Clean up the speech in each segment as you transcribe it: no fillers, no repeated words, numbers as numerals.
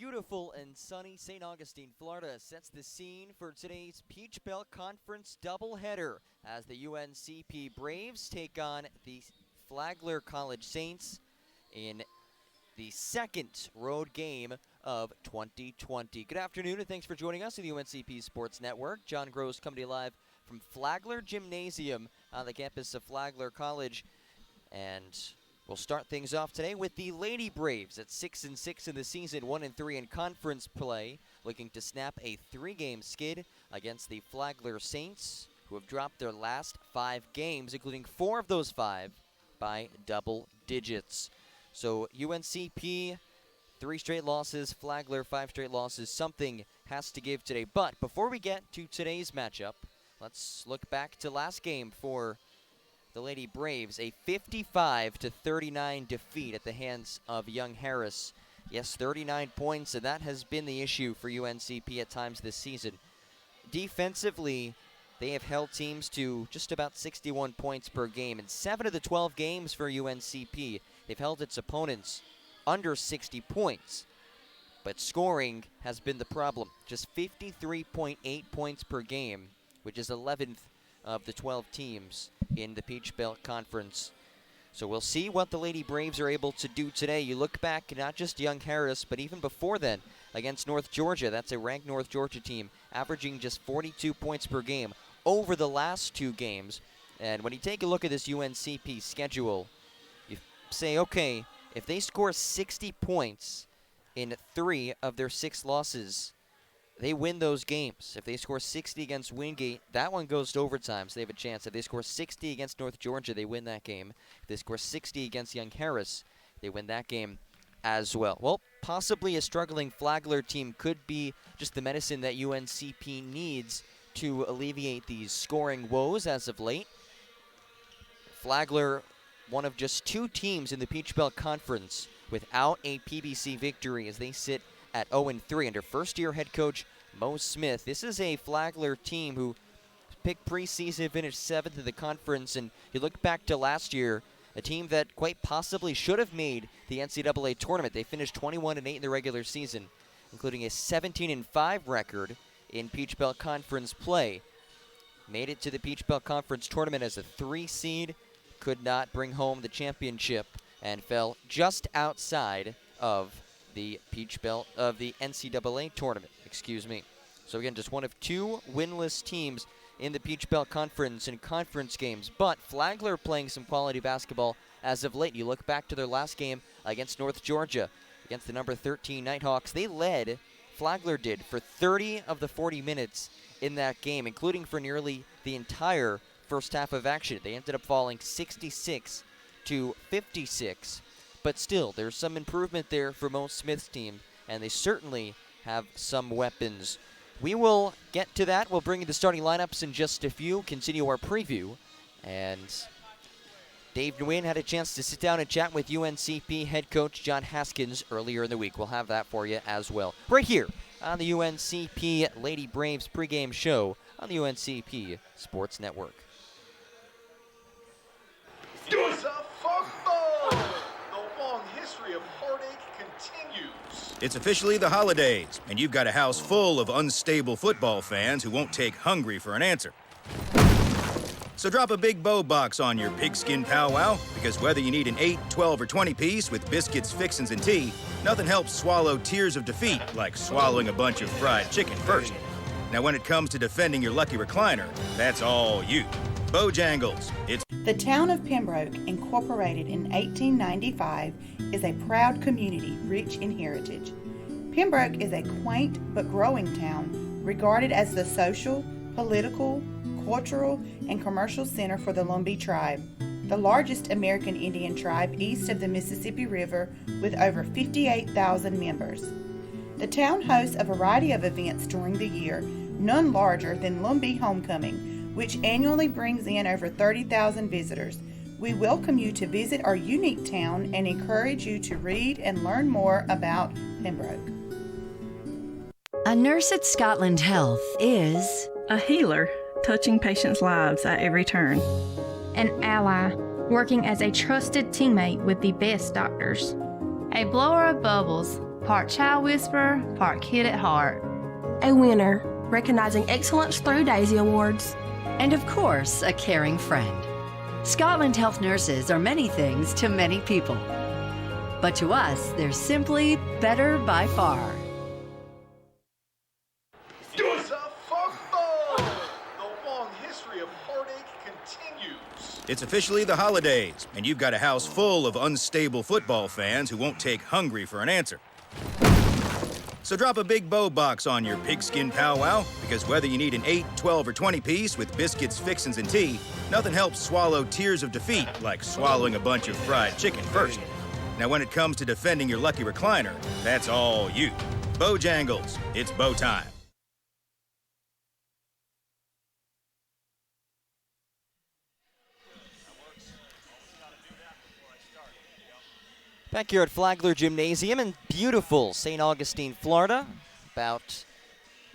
Beautiful and sunny St. Augustine, Florida sets the scene for today's Peach Belt Conference doubleheader as the UNCP Braves take on the Flagler Saints in the second road game of 2020. Good afternoon and thanks for joining us on the UNCP Sports Network. John Gross coming to you live from Flagler Gymnasium on the campus of Flagler College. And we'll start things off today with the Lady Braves at 6-6 in the season, 1-3 in conference play, looking to snap a 3-game skid against the Flagler Saints, who have dropped their last 5 games, including 4 of those 5 by double digits. So UNCP, 3 straight losses, Flagler 5 straight losses. Something has to give today. But before we get to today's matchup, let's look back to last game for the Lady Braves, a 55-39 defeat at the hands of Young Harris. Yes, 39 points, and that has been the issue for UNCP at times this season. Defensively, they have held teams to just about 61 points per game. In 7 of the 12 games for UNCP, they've held its opponents under 60 points. But scoring has been the problem. Just 53.8 points per game, which is 11th of the 12 teams in the Peach Belt Conference. So we'll see what the Lady Braves are able to do today. You look back, not just Young Harris, but even before then, against North Georgia. That's a ranked North Georgia team, averaging just 42 points per game over the last 2 games. And when you take a look at this UNCP schedule, you say, okay, if they score 60 points in 3 of their 6 losses, they win those games. If they score 60 against Wingate, that one goes to overtime, so they have a chance. If they score 60 against North Georgia, they win that game. If they score 60 against Young Harris, they win that game as well. Well, possibly a struggling Flagler team could be just the medicine that UNCP needs to alleviate these scoring woes as of late. Flagler, one of just 2 teams in the Peach Belt Conference without a PBC victory as they sit at 0-3 under first-year head coach Mo Smith. This is a Flagler team who picked preseason, finished 7th in the conference, and you look back to last year, a team that quite possibly should have made the NCAA tournament. They finished 21-8 in the regular season, including a 17-5 record in Peach Belt Conference play. Made it to the Peach Belt Conference tournament as a 3 seed, could not bring home the championship, and fell just outside of the Peach Belt of the NCAA tournament, So again, just one of 2 winless teams in the Peach Belt Conference in conference games. But Flagler playing some quality basketball as of late. You look back to their last game against North Georgia, against the number 13 Nighthawks. They led, Flagler did, for 30 of the 40 minutes in that game, including for nearly the entire first half of action. They ended up falling 66-56. But still, there's some improvement there for Mo Smith's team, and they certainly have some weapons. We will get to that. We'll bring you the starting lineups in just a few, continue our preview. And Dave Nguyen had a chance to sit down and chat with UNCP head coach John Haskins earlier in the week. We'll have that for you as well. Right here on the UNCP Lady Braves pregame show on the UNCP Sports Network. Of heartache continues. It's officially the holidays, and you've got a house full of unstable football fans who won't take hungry for an answer. So drop a big bow box on your pigskin powwow, because whether you need an 8, 12, or 20 piece with biscuits, fixins, and tea, nothing helps swallow tears of defeat like swallowing a bunch of fried chicken first. Now when it comes to defending your lucky recliner, that's all you. Bojangles. The town of Pembroke, incorporated in 1895, is a proud community rich in heritage. Pembroke is a quaint but growing town, regarded as the social, political, cultural, and commercial center for the Lumbee tribe, the largest American Indian tribe east of the Mississippi River with over 58,000 members. The town hosts a variety of events during the year, none larger than Lumbee Homecoming, which annually brings in over 30,000 visitors. We welcome you to visit our unique town and encourage you to read and learn more about Pembroke. A nurse at Scotland Health is a healer, touching patients' lives at every turn. An ally, working as a trusted teammate with the best doctors. A blower of bubbles, part child whisperer, part kid at heart. A winner, recognizing excellence through Daisy Awards. And of course, a caring friend. Scotland Health nurses are many things to many people. But to us, they're simply better by far. It's a football! The long history of heartache continues. It's officially the holidays, and you've got a house full of unstable football fans who won't take hungry for an answer. So drop a big bow box on your pigskin powwow, because whether you need an 8, 12, or 20 piece with biscuits, fixins, and tea, nothing helps swallow tears of defeat like swallowing a bunch of fried chicken first. Now, when it comes to defending your lucky recliner, that's all you. Bojangles, it's bow time. Back here at Flagler Gymnasium in beautiful St. Augustine, Florida. About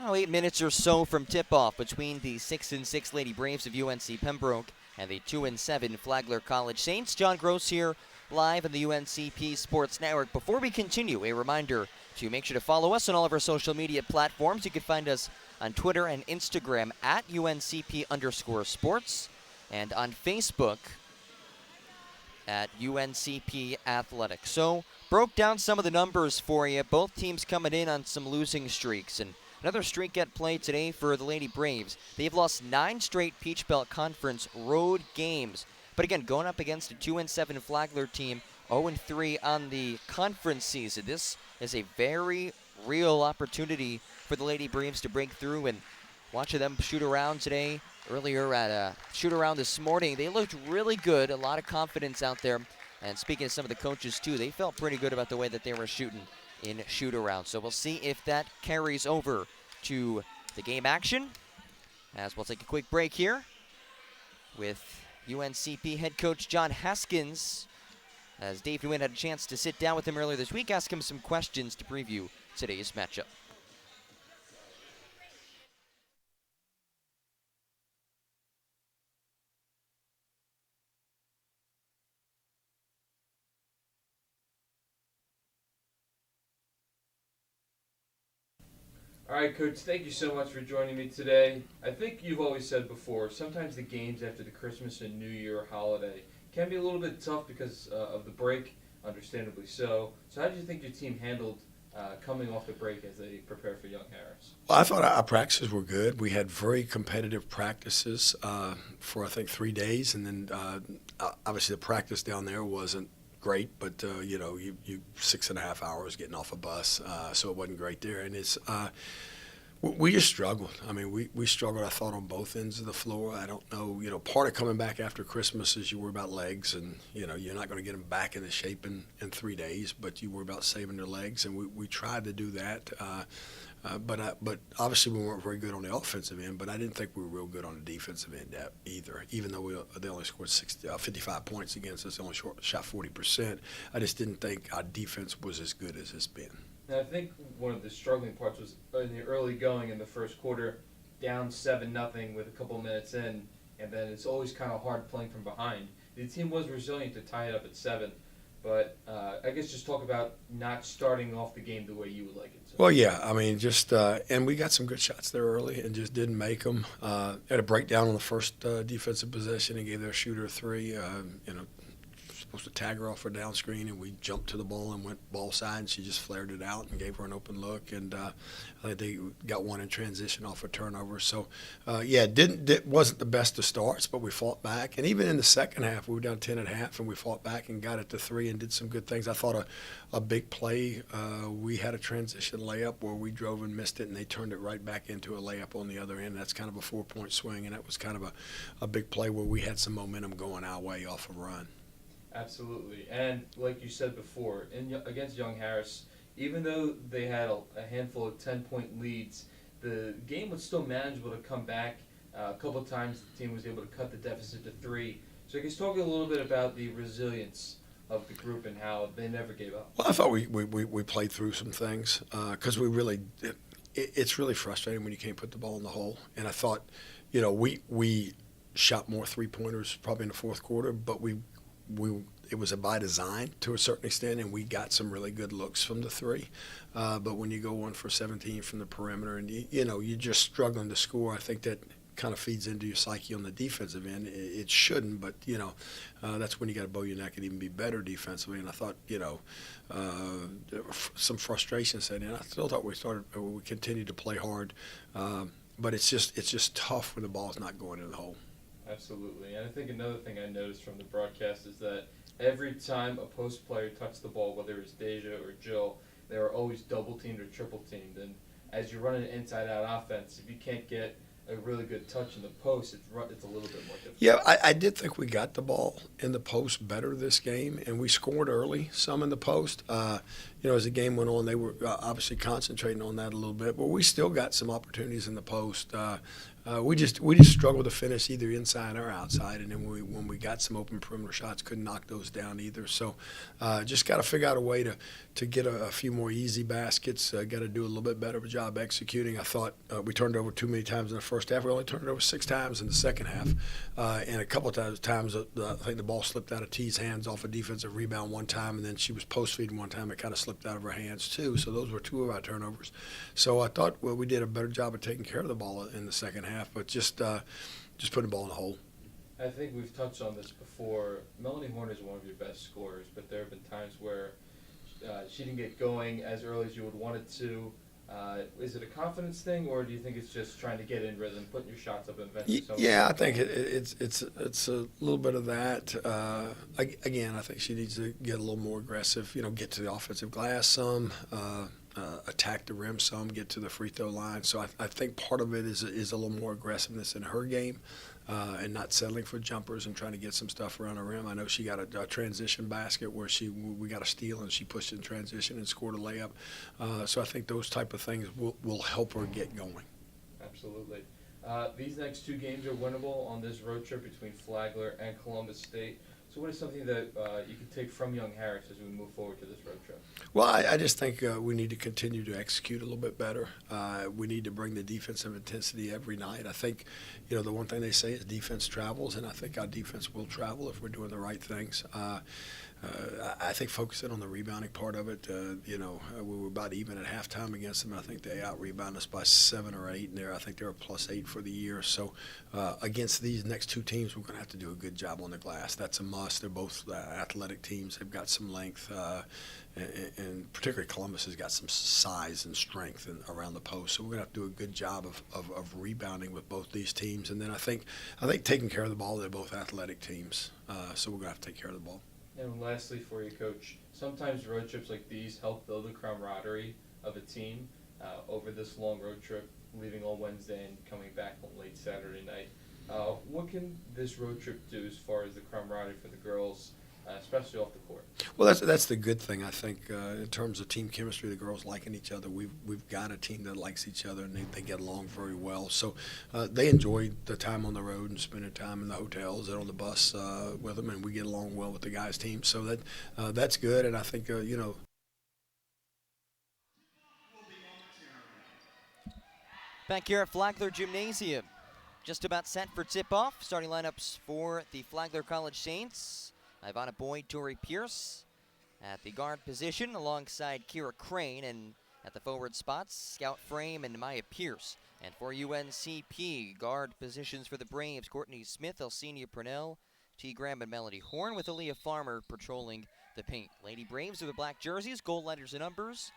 8 minutes or so from tip-off between the 6-6 Lady Braves of UNC Pembroke and the 2-7 Flagler College Saints. John Gross here, live on the UNCP Sports Network. Before we continue, a reminder to make sure to follow us on all of our social media platforms. You can find us on Twitter and Instagram at UNCP_sports and on Facebook at UNCP Athletics. So, broke down some of the numbers for you. Both teams coming in on some losing streaks. And another streak at play today for the Lady Braves. They've lost 9 straight Peach Belt Conference road games. But again, going up against a 2-7 Flagler team, 0-3 on the conference season. This is a very real opportunity for the Lady Braves to break through, and watching them shoot around today, earlier at a shoot around this morning, they looked really good, a lot of confidence out there. And speaking of some of the coaches too, they felt pretty good about the way that they were shooting in shoot around. So we'll see if that carries over to the game action, as we'll take a quick break here with UNCP head coach John Haskins, as Dave Nguyen had a chance to sit down with him earlier this week, ask him some questions to preview today's matchup. All right, Coach, thank you so much for joining me today. I think you've always said before, sometimes the games after the Christmas and New Year holiday can be a little bit tough because of the break, understandably so. So how did you think your team handled coming off the break as they prepare for Young Harris? Well, I thought our practices were good. We had very competitive practices for, I think, 3 days. And then, obviously, the practice down there wasn't great, but, you 6.5 hours getting off a bus, so it wasn't great there. And it's we just struggled. I mean, we struggled, I thought, on both ends of the floor. I don't know, part of coming back after Christmas is you worry about legs, and, you're not going to get them back into shape in 3 days, but you worry about saving their legs, and we tried to do that. But obviously we weren't very good on the offensive end, but I didn't think we were real good on the defensive end either. Even though they only scored 55 points against us, they only shot 40%. I just didn't think our defense was as good as it's been. And I think one of the struggling parts was in the early going in the first quarter, down 7-0 with a couple minutes in, and then it's always kind of hard playing from behind. The team was resilient to tie it up at 7. But I guess just talk about not starting off the game the way you would like it to. Well, yeah, I mean, just and we got some good shots there early and just didn't make them. Had a breakdown on the first defensive possession and gave their shooter a 3. Supposed to tag her off her down screen, and we jumped to the ball and went ball side, and she just flared it out and gave her an open look. And I think they got one in transition off a turnover. So, wasn't the best of starts, but we fought back. And even in the second half, we were down 10 at half, and we fought back and got it to 3 and did some good things. I thought a big play, we had a transition layup where we drove and missed it, and they turned it right back into a layup on the other end. That's kind of a 4-point swing, and that was kind of a big play where we had some momentum going our way off a run. Absolutely. And like you said before, against Young Harris, even though they had a handful of 10-point leads, the game was still manageable to come back. A couple of times the team was able to cut the deficit to 3. So I guess talk a little bit about the resilience of the group and how they never gave up. Well, I thought we played through some things because we really it's really frustrating when you can't put the ball in the hole. And I thought, we shot more 3-pointers probably in the fourth quarter, but it was by design to a certain extent, and we got some really good looks from the three. But when you go 1 for 17 from the perimeter, and you're just struggling to score, I think that kind of feeds into your psyche on the defensive end. It shouldn't, but that's when you got to bow your neck and even be better defensively. And I thought, some frustration set in. I still thought we continued to play hard, but it's just tough when the ball's not going in the hole. Absolutely, and I think another thing I noticed from the broadcast is that every time a post player touched the ball, whether it's Deja or Jill, they were always double teamed or triple teamed. And as you're running an inside-out offense, if you can't get a really good touch in the post, it's a little bit more difficult. Yeah, I did think we got the ball in the post better this game, and we scored early, some in the post. As the game went on, they were obviously concentrating on that a little bit, but we still got some opportunities in the post. We just struggled to finish either inside or outside, and then when we got some open perimeter shots, couldn't knock those down either. So just got to figure out a way to get a few more easy baskets. Got to do a little bit better of a job executing. I thought we turned over too many times in the first half. We only turned it over 6 times in the second half, and a couple of times I think the ball slipped out of T's hands off a defensive rebound one time, and then she was post feeding one time. It kind of slipped out of her hands too. So those were 2 of our turnovers. So I thought we did a better job of taking care of the ball in the second half, but just putting the ball in the hole. I think we've touched on this before. Melanie Horner is one of your best scorers, but there have been times where she didn't get going as early as you would want it to. Is it a confidence thing, or do you think it's just trying to get in rhythm, putting your shots up, and eventually? Yeah, I think it's a little bit of that. Again, I think she needs to get a little more aggressive. Get to the offensive glass some. Attack the rim some, get to the free throw line. So I think part of it is a little more aggressiveness in her game, and not settling for jumpers and trying to get some stuff around the rim. I know she got a transition basket where we got a steal and she pushed in transition and scored a layup. So I think those type of things will help her get going. Absolutely. These next 2 games are winnable on this road trip between Flagler and Columbus State. So what is something that you can take from Young Harris as we move forward to this road trip? Well, I just think we need to continue to execute a little bit better. We need to bring the defensive intensity every night. I think, the one thing they say is defense travels, and I think our defense will travel if we're doing the right things. I think focusing on the rebounding part of it, we were about even at halftime against them. I think they out-rebounded us by 7 or 8, and I think they're a +8 for the year. So against these next 2 teams, we're going to have to do a good job on the glass. That's a must. They're both athletic teams. They've got some length, and particularly Columbus has got some size and strength around the post. So we're going to have to do a good job of rebounding with both these teams. And then I think taking care of the ball, they're both athletic teams. So we're going to have to take care of the ball. And lastly for you, Coach, sometimes road trips like these help build the camaraderie of a team over this long road trip, leaving on Wednesday and coming back on late Saturday night. What can this road trip do as far as the camaraderie for the girls, especially off the court? Well, that's the good thing, I think, in terms of team chemistry, the girls liking each other. We've got a team that likes each other, and they get along very well. So they enjoy the time on the road and spending time in the hotels and on the bus with them, and we get along well with the guys' team. So that's good, and I think, Back here at Flagler Gymnasium, just about set for tip-off. Starting lineups for the Flagler College Saints. Ivana Boyd, Tori Pierce at the guard position alongside Kira Crane, and at the forward spots, Scout Frame and Maya Pierce. And for UNCP, guard positions for the Braves, Courtney Smith, Elsenia Purnell, T. Graham, and Melody Horn, with Aaliyah Farmer patrolling the paint. Lady Braves with the black jerseys, gold letters and numbers,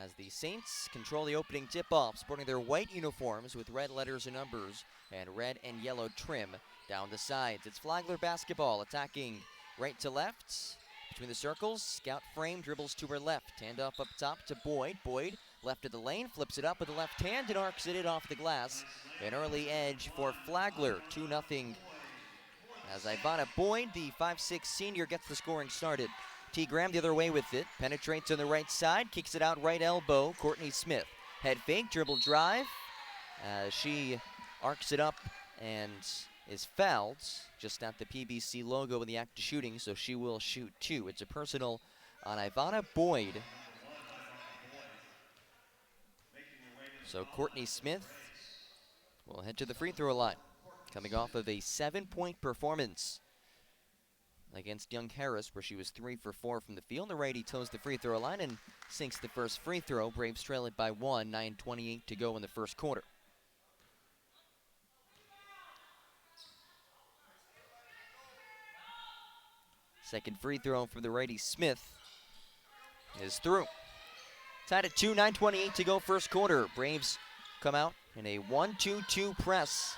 as the Saints control the opening tip-off, sporting their white uniforms with red letters and numbers and red and yellow trim down the sides. It's Flagler basketball, attacking right to left between the circles. Scout Frame dribbles to her left. Handoff up top to Boyd. Boyd left of the lane, flips it up with the left hand and arcs it in off the glass. An early edge for Flagler, 2-0. As Ivana Boyd, the 5'6" senior, gets the scoring started. T. Graham the other way with it. Penetrates on the right side, kicks it out right elbow. Courtney Smith. Head fake, dribble drive. She arcs it up and is fouled just at the PBC logo in the act of shooting, so she will shoot 2. It's a personal on Ivana Boyd. So Courtney Smith will head to the free throw line, coming off of a 7-point performance. against Young Harris, where she was 3 for 4 from the field. The righty toes the free throw line and sinks the first free throw. Braves trail it by 1, 9:28 to go in the first quarter. Second free throw for the righty Smith is through. Tied at 2, 9:28 to go first quarter. Braves come out in a 1-2-2 press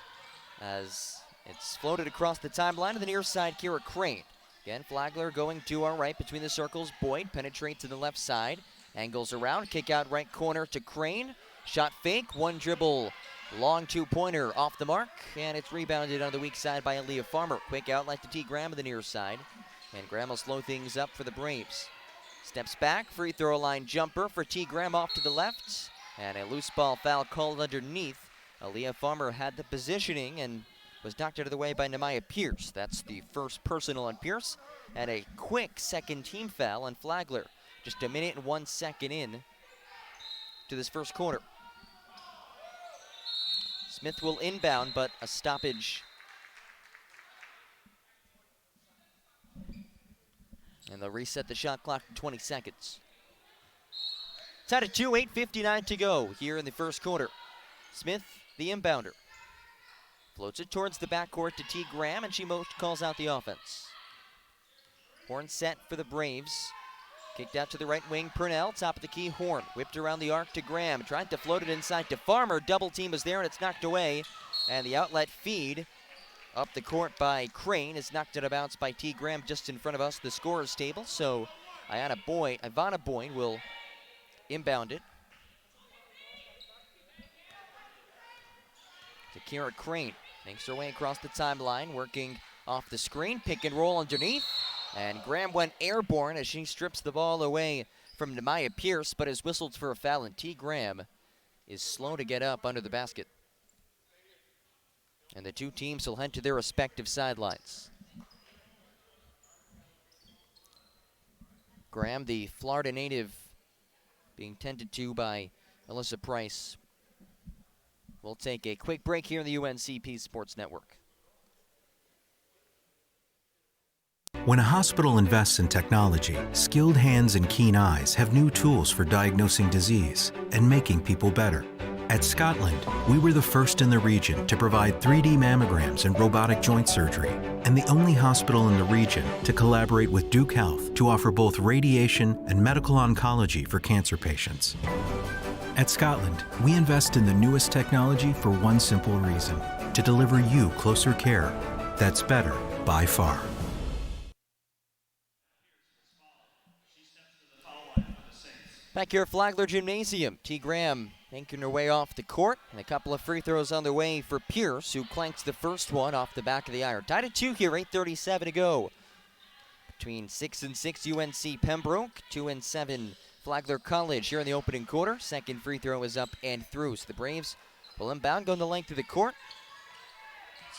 as it's floated across the timeline to the near side, Kira Crane. Again, Flagler going to our right between the circles. Boyd penetrates to the left side. Angles around, kick out right corner to Crane. Shot fake, one dribble, long two-pointer off the mark. And it's rebounded on the weak side by Aaliyah Farmer. Quick outlet to T. Graham on the near side. And Graham will slow things up for the Braves. Steps back, free throw line jumper for T. Graham off to the left. And a loose ball foul called underneath. Aaliyah Farmer had the positioning and was knocked out of the way by Nehemiah Pierce. That's the first personal on Pierce. And a quick second team foul on Flagler. Just a minute and 1 second in to this first quarter. Smith will inbound, but a stoppage. And they'll reset the shot clock to 20 seconds. Tied at 2, 8:59 to go here in the first quarter. Smith, the inbounder. Floats it towards the backcourt to T. Graham, and she calls out the offense. Horn set for the Braves. Kicked out to the right wing, Purnell, top of the key, Horn. Whipped around the arc to Graham, tried to float it inside to Farmer. Double team is there, and it's knocked away. And the outlet feed up the court by Crane is knocked out of bounds by T. Graham just in front of us, the scorer's table. So Ivana Boyd will inbound it to Kira Crane. Makes her way across the timeline, working off the screen. Pick and roll underneath. And Graham went airborne as she strips the ball away from Nehemiah Pierce, but is whistled for a foul, and T. Graham is slow to get up under the basket. And the two teams will head to their respective sidelines. Graham, the Florida native, being tended to by Alyssa Price. We'll take a quick break here in the UNCP Sports Network. When a hospital invests in technology, skilled hands and keen eyes have new tools for diagnosing disease and making people better. At Scotland, we were the first in the region to provide 3D mammograms and robotic joint surgery, and the only hospital in the region to collaborate with Duke Health to offer both radiation and medical oncology for cancer patients. At Scotland, we invest in the newest technology for one simple reason: to deliver you closer care that's better by far. Back here at Flagler Gymnasium, T. Graham making her way off the court, and a couple of free throws on the way for Pierce, who clanks the first one off the back of the iron. Tied at 2 here, 8:37 to go. Between 6-6 UNC Pembroke, 2-7 Flagler College here in the opening quarter. Second free throw is up and through, so the Braves will inbound, going the length of the court.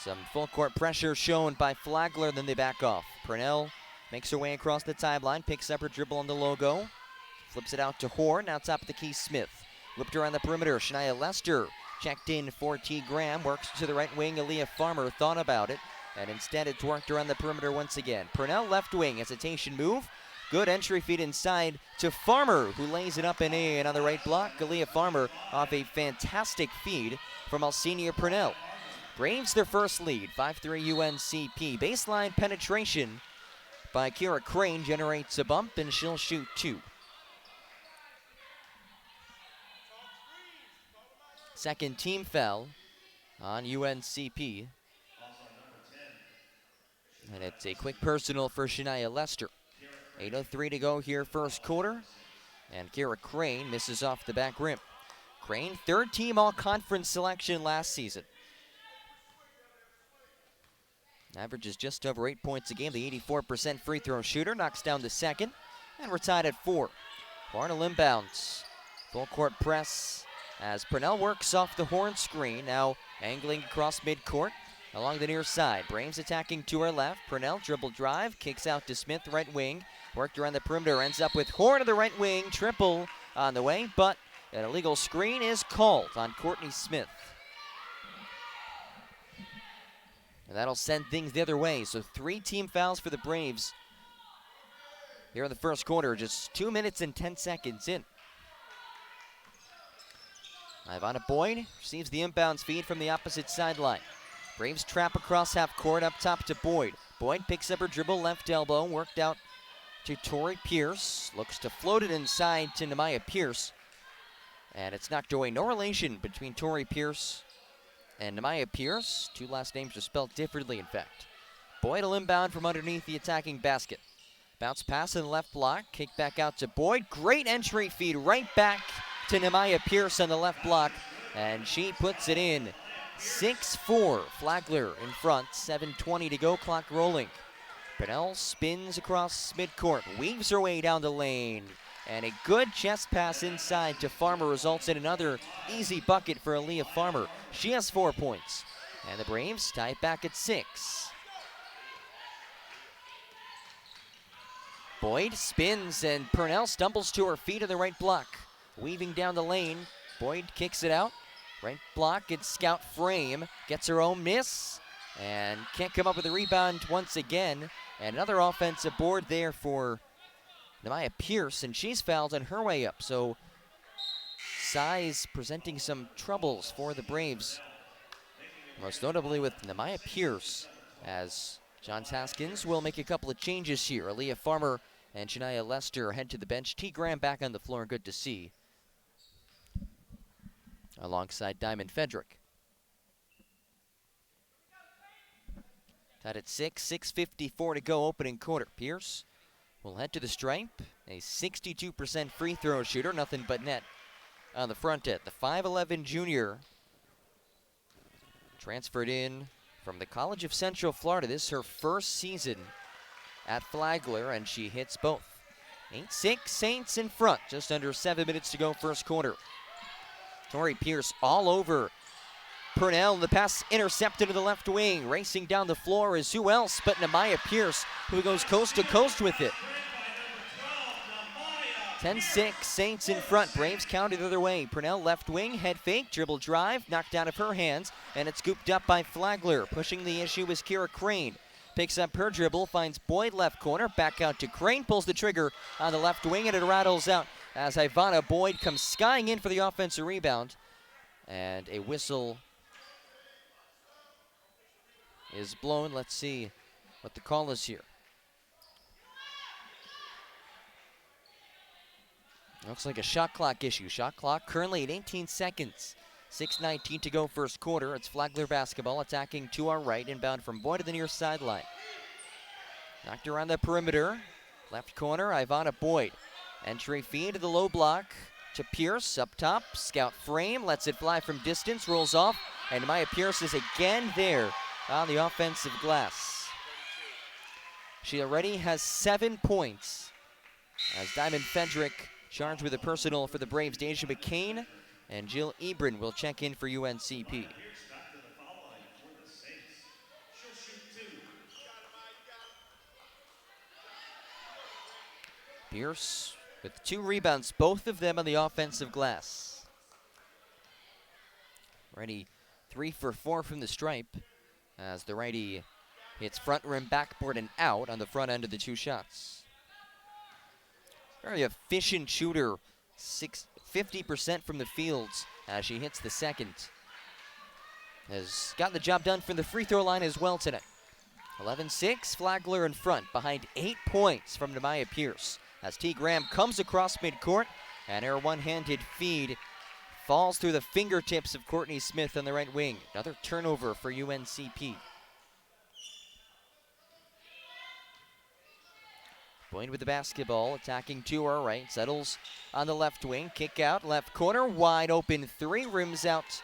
Some full court pressure shown by Flagler, then they back off. Purnell makes her way across the timeline, picks up her dribble on the logo. Flips it out to Horn, now top of the key, Smith. Whipped around the perimeter, Shania Lester checked in for T. Graham, works to the right wing, Aaliyah Farmer thought about it, and instead it's worked around the perimeter once again. Purnell left wing, hesitation move, good entry feed inside to Farmer, who lays it up and in on the right block. Aaliyah Farmer off a fantastic feed from Alcenia Purnell. Braves their first lead, 5-3 UNCP. Baseline penetration by Kira Crane generates a bump, and she'll shoot 2. Second team foul on UNCP. And it's a quick personal for Shania Lester. 8:03 to go here first quarter. And Kira Crane misses off the back rim. Crane, third team all-conference selection last season. Averages just over 8 points a game. The 84% free throw shooter knocks down the second. And we're tied at 4. Barnell inbounds. Full court press as Purnell works off the Horn screen, now angling across midcourt along the near side. Braves attacking to her left. Purnell dribble drive, kicks out to Smith, right wing. Worked around the perimeter, ends up with Horn to the right wing. Triple on the way, but an illegal screen is called on Courtney Smith. And that'll send things the other way. So 3 team fouls for the Braves here in the first quarter, just 2 minutes and 10 seconds in. Ivana Boyd receives the inbounds feed from the opposite sideline. Braves trap across half court up top to Boyd. Boyd picks up her dribble, left elbow, worked out to Tori Pierce. Looks to float it inside to Nemaya Pierce. And it's knocked away. No relation between Tori Pierce and Nemaya Pierce. 2 last names are spelled differently, in fact. Boyd will inbound from underneath the attacking basket. Bounce pass in the left block. Kick back out to Boyd. Great entry feed right back to Nemaya Pierce on the left block. And she puts it in. 6-4. Flagler in front. 7:20 to go. Clock rolling. Purnell spins across midcourt. Weaves her way down the lane. And a good chest pass inside to Farmer results in another easy bucket for Aaliyah Farmer. She has 4 points. And the Braves tie it back at 6. Boyd spins and Purnell stumbles to her feet in the right block. Weaving down the lane. Boyd kicks it out. Right block, it's Scout Frame. Gets her own miss. And can't come up with a rebound once again. And another offensive board there for Nemaya Pierce, and she's fouled on her way up. So size presenting some troubles for the Braves. Most notably with Nemaya Pierce, as John Haskins will make a couple of changes here. Aaliyah Farmer and Shania Lester head to the bench. T. Graham back on the floor, good to see, alongside Diamond Fedrick. Tied at 6, 6:54 to go, opening quarter. Pierce will head to the stripe, a 62% free throw shooter, nothing but net on the front end. The 5'11 junior transferred in from the College of Central Florida. This is her first season at Flagler, and she hits both. 8-6, Saints in front, just under 7 minutes to go, first quarter. Tori Pierce all over Purnell. The pass intercepted to the left wing. Racing down the floor is who else but Nemaya Pierce, who goes coast to coast with it. 10-6, Saints in front. Braves counted the other way. Purnell left wing, head fake, dribble drive, knocked out of her hands, and it's scooped up by Flagler. Pushing the issue is Kira Crane. Picks up her dribble, finds Boyd left corner, back out to Crane, pulls the trigger on the left wing, and it rattles out as Ivana Boyd comes skying in for the offensive rebound. And a whistle is blown. Let's see what the call is here. Looks like a shot clock issue. Shot clock currently at 18 seconds. 6:19 to go, first quarter. It's Flagler basketball, attacking to our right, inbound from Boyd to the near sideline. Knocked around the perimeter. Left corner, Ivana Boyd. Entry feed to the low block to Pierce, up top. Scout Frame, lets it fly from distance, rolls off, and Nemaya Pierce is again there on the offensive glass. She already has 7 points, as Diamond Fedrick charged with a personal for the Braves. Deja McCain and Jill Ebron will check in for UNCP. Pierce with 2 rebounds, both of them on the offensive glass. Righty 3 for 4 from the stripe, as the righty hits front rim, backboard, and out on the front end of the 2 shots. Very efficient shooter, 50% from the fields as she hits the second. Has got the job done from the free throw line as well tonight. 11-6, Flagler in front, behind 8 points from Nemaya Pierce, as T. Graham comes across midcourt, and her one-handed feed falls through the fingertips of Courtney Smith on the right wing. Another turnover for UNCP. Boyd with the basketball, attacking to our right, settles on the left wing, kick out, left corner, wide open 3, rims out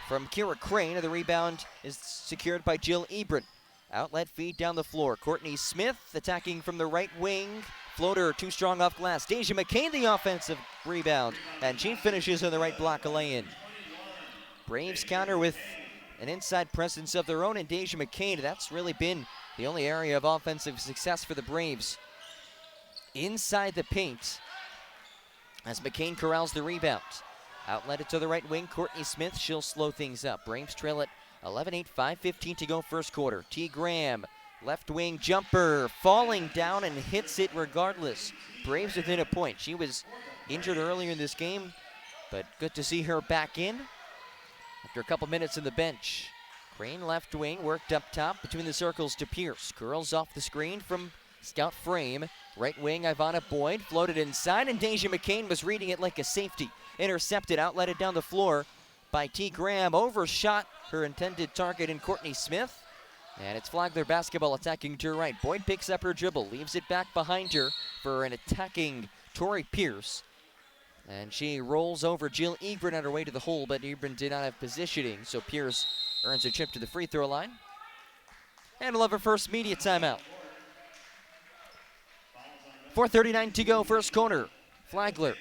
from Kira Crane, and the rebound is secured by Jill Ebron. Outlet feed down the floor, Courtney Smith attacking from the right wing, floater too strong off glass. Deja McCain the offensive rebound, and she finishes on the right block, a lay-in. Braves counter with an inside presence of their own, and Deja McCain, that's really been the only area of offensive success for the Braves. Inside the paint, as McCain corrals the rebound. Outlet it to the right wing, Courtney Smith, she'll slow things up. Braves trail it 11-8, 5:15 to go first quarter. T. Graham, left wing jumper, falling down and hits it regardless. Braves within a point. She was injured earlier in this game, but good to see her back in after a couple minutes on the bench. Crane left wing, worked up top between the circles to Pierce. Curls off the screen from Scout Frame. Right wing, Ivana Boyd floated inside, and Deja McCain was reading it like a safety. Intercepted, outletted down the floor by T. Graham. Overshot her intended target in Courtney Smith. And it's Flagler basketball attacking to her right. Boyd picks up her dribble, leaves it back behind her for an attacking Tori Pierce. And she rolls over Jill Egren on her way to the hole, but Egren did not have positioning, so Pierce earns a trip to the free throw line. And we'll have her first media timeout. 4:39 to go, first quarter. Flagler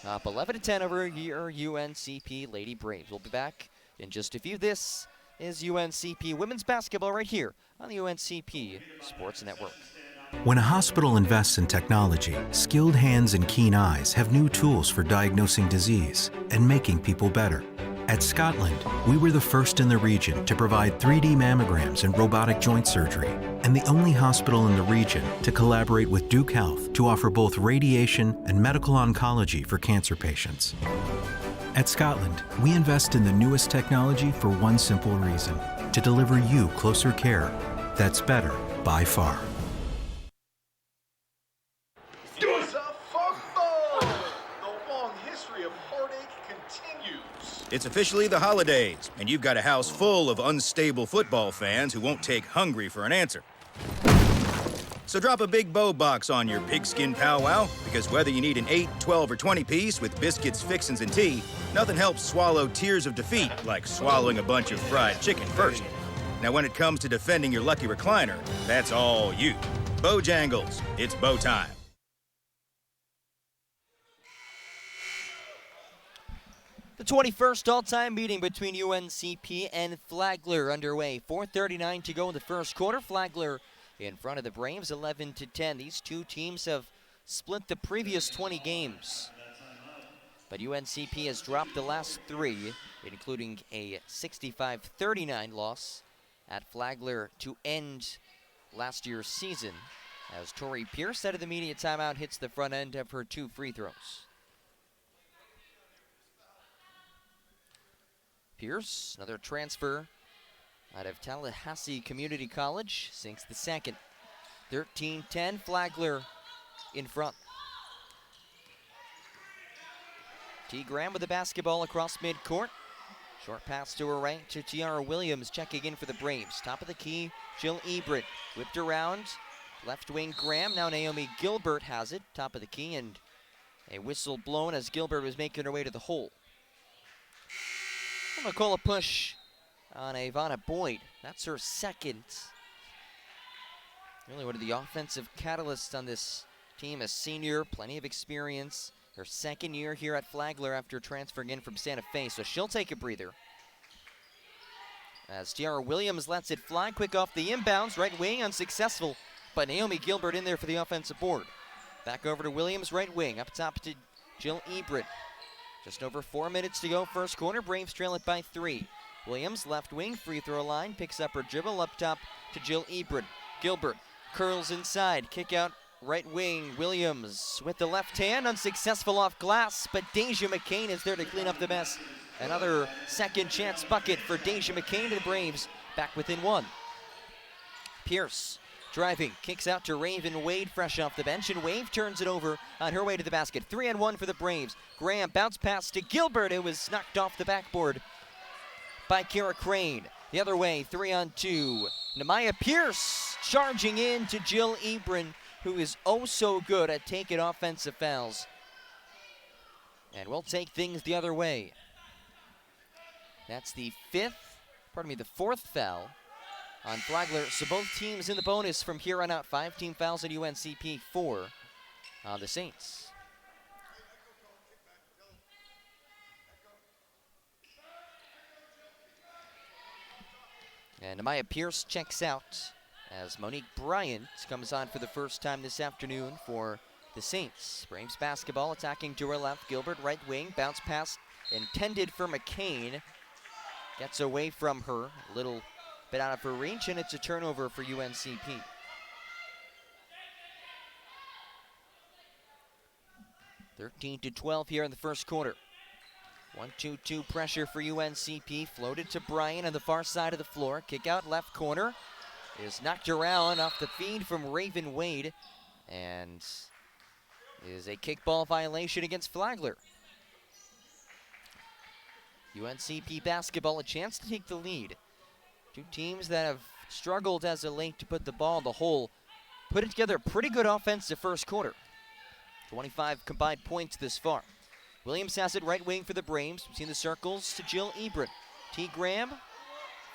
up 11-10 over your UNCP Lady Braves. We'll be back in just a few. This is UNCP women's basketball right here on the UNCP Sports Network. When a hospital invests in technology, skilled hands and keen eyes have new tools for diagnosing disease and making people better. At Scotland, we were the first in the region to provide 3D mammograms and robotic joint surgery, and the only hospital in the region to collaborate with Duke Health to offer both radiation and medical oncology for cancer patients. At Scotland, we invest in the newest technology for one simple reason: to deliver you closer care that's better by far. It's a football! The long history of heartache continues. It's officially the holidays, and you've got a house full of unstable football fans who won't take hungry for an answer. So drop a big bow box on your pigskin powwow, because whether you need an 8, 12, or 20 piece with biscuits, fixins, and tea, nothing helps swallow tears of defeat like swallowing a bunch of fried chicken first. Now when it comes to defending your lucky recliner, that's all you. Bojangles, it's bow time. The 21st all-time meeting between UNCP and Flagler underway. 4:39 to go in the first quarter. Flagler in front of the Braves, 11-10. These two teams have split the previous 20 games, but UNCP has dropped the last 3, including a 65-39 loss at Flagler to end last year's season, as Tori Pierce, out of the media timeout, hits the front end of her 2 free throws. Pierce, another transfer out of Tallahassee Community College, sinks the second. 13-10, Flagler in front. T. Graham with the basketball across midcourt. Short pass to her right to Tiara Williams, checking in for the Braves. Top of the key, Jill Ebert. Whipped around, left wing Graham. Now Naomi Gilbert has it, top of the key, and a whistle blown as Gilbert was making her way to the hole. I'm going to call a push on Ivana Boyd. That's her second. Really one of the offensive catalysts on this team, a senior, plenty of experience. Her second year here at Flagler after transferring in from Santa Fe, so she'll take a breather. As Tiara Williams lets it fly, quick off the inbounds, right wing, unsuccessful, but Naomi Gilbert in there for the offensive board. Back over to Williams, right wing, up top to Jill Ebert. Just over 4 minutes to go, first quarter. Braves trail it by 3. Williams, left wing, free throw line, picks up her dribble up top to Jill Ebert. Gilbert curls inside, kick out right wing. Williams with the left hand, unsuccessful off glass, but Deja McCain is there to clean up the mess. Another second chance bucket for Deja McCain to the Braves, back within 1. Pierce driving, kicks out to Raven Wade, fresh off the bench, and Wade turns it over on her way to the basket. 3-on-1 for the Braves. Graham bounce pass to Gilbert. It was knocked off the backboard by Kara Crane. The other way, 3-on-2. Nemaya Pierce charging in to Jill Ebron, who is oh so good at taking offensive fouls. And we'll take things the other way. That's the fourth foul on Flagler. So both teams in the bonus from here on out. 5 team fouls at UNCP, 4 on the Saints. And Amaya Pierce checks out as Monique Bryant comes on for the first time this afternoon for the Saints. Braves basketball attacking to her left. Gilbert right wing, bounce pass intended for McCain. Gets away from her, a little bit out of her reach, and it's a turnover for UNCP. (13-12) here in the first quarter. 1-2-2 pressure for UNCP. Floated to Bryan on the far side of the floor. Kick out left corner. Is knocked around off the feed from Raven Wade. And is a kickball violation against Flagler. UNCP basketball a chance to take the lead. Two teams that have struggled as of late to put the ball in the hole. Put it together a pretty good offensive first quarter. 25 combined points this far. Williams has it right wing for the Braves. Between the circles to Jill Ebron. T. Graham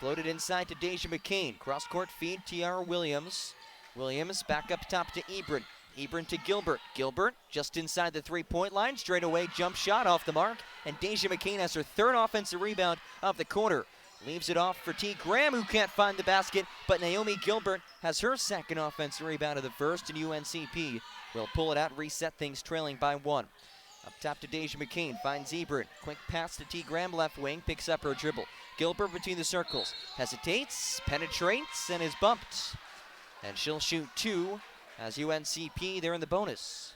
floated inside to Deja McCain. Cross court feed, Tiara Williams. Williams back up top to Ebron. Ebron to Gilbert. Gilbert just inside the three-point line. Straight away jump shot off the mark. And Deja McCain has her third offensive rebound of the quarter. Leaves it off for T. Graham, who can't find the basket. But Naomi Gilbert has her second offensive rebound of the first. And UNCP will pull it out, reset things, trailing by 1. Up top to Deja McCain, finds Ebron. Quick pass to T. Graham, left wing, picks up her dribble. Gilbert between the circles, hesitates, penetrates, and is bumped. And she'll shoot 2 as UNCP, they're in the bonus.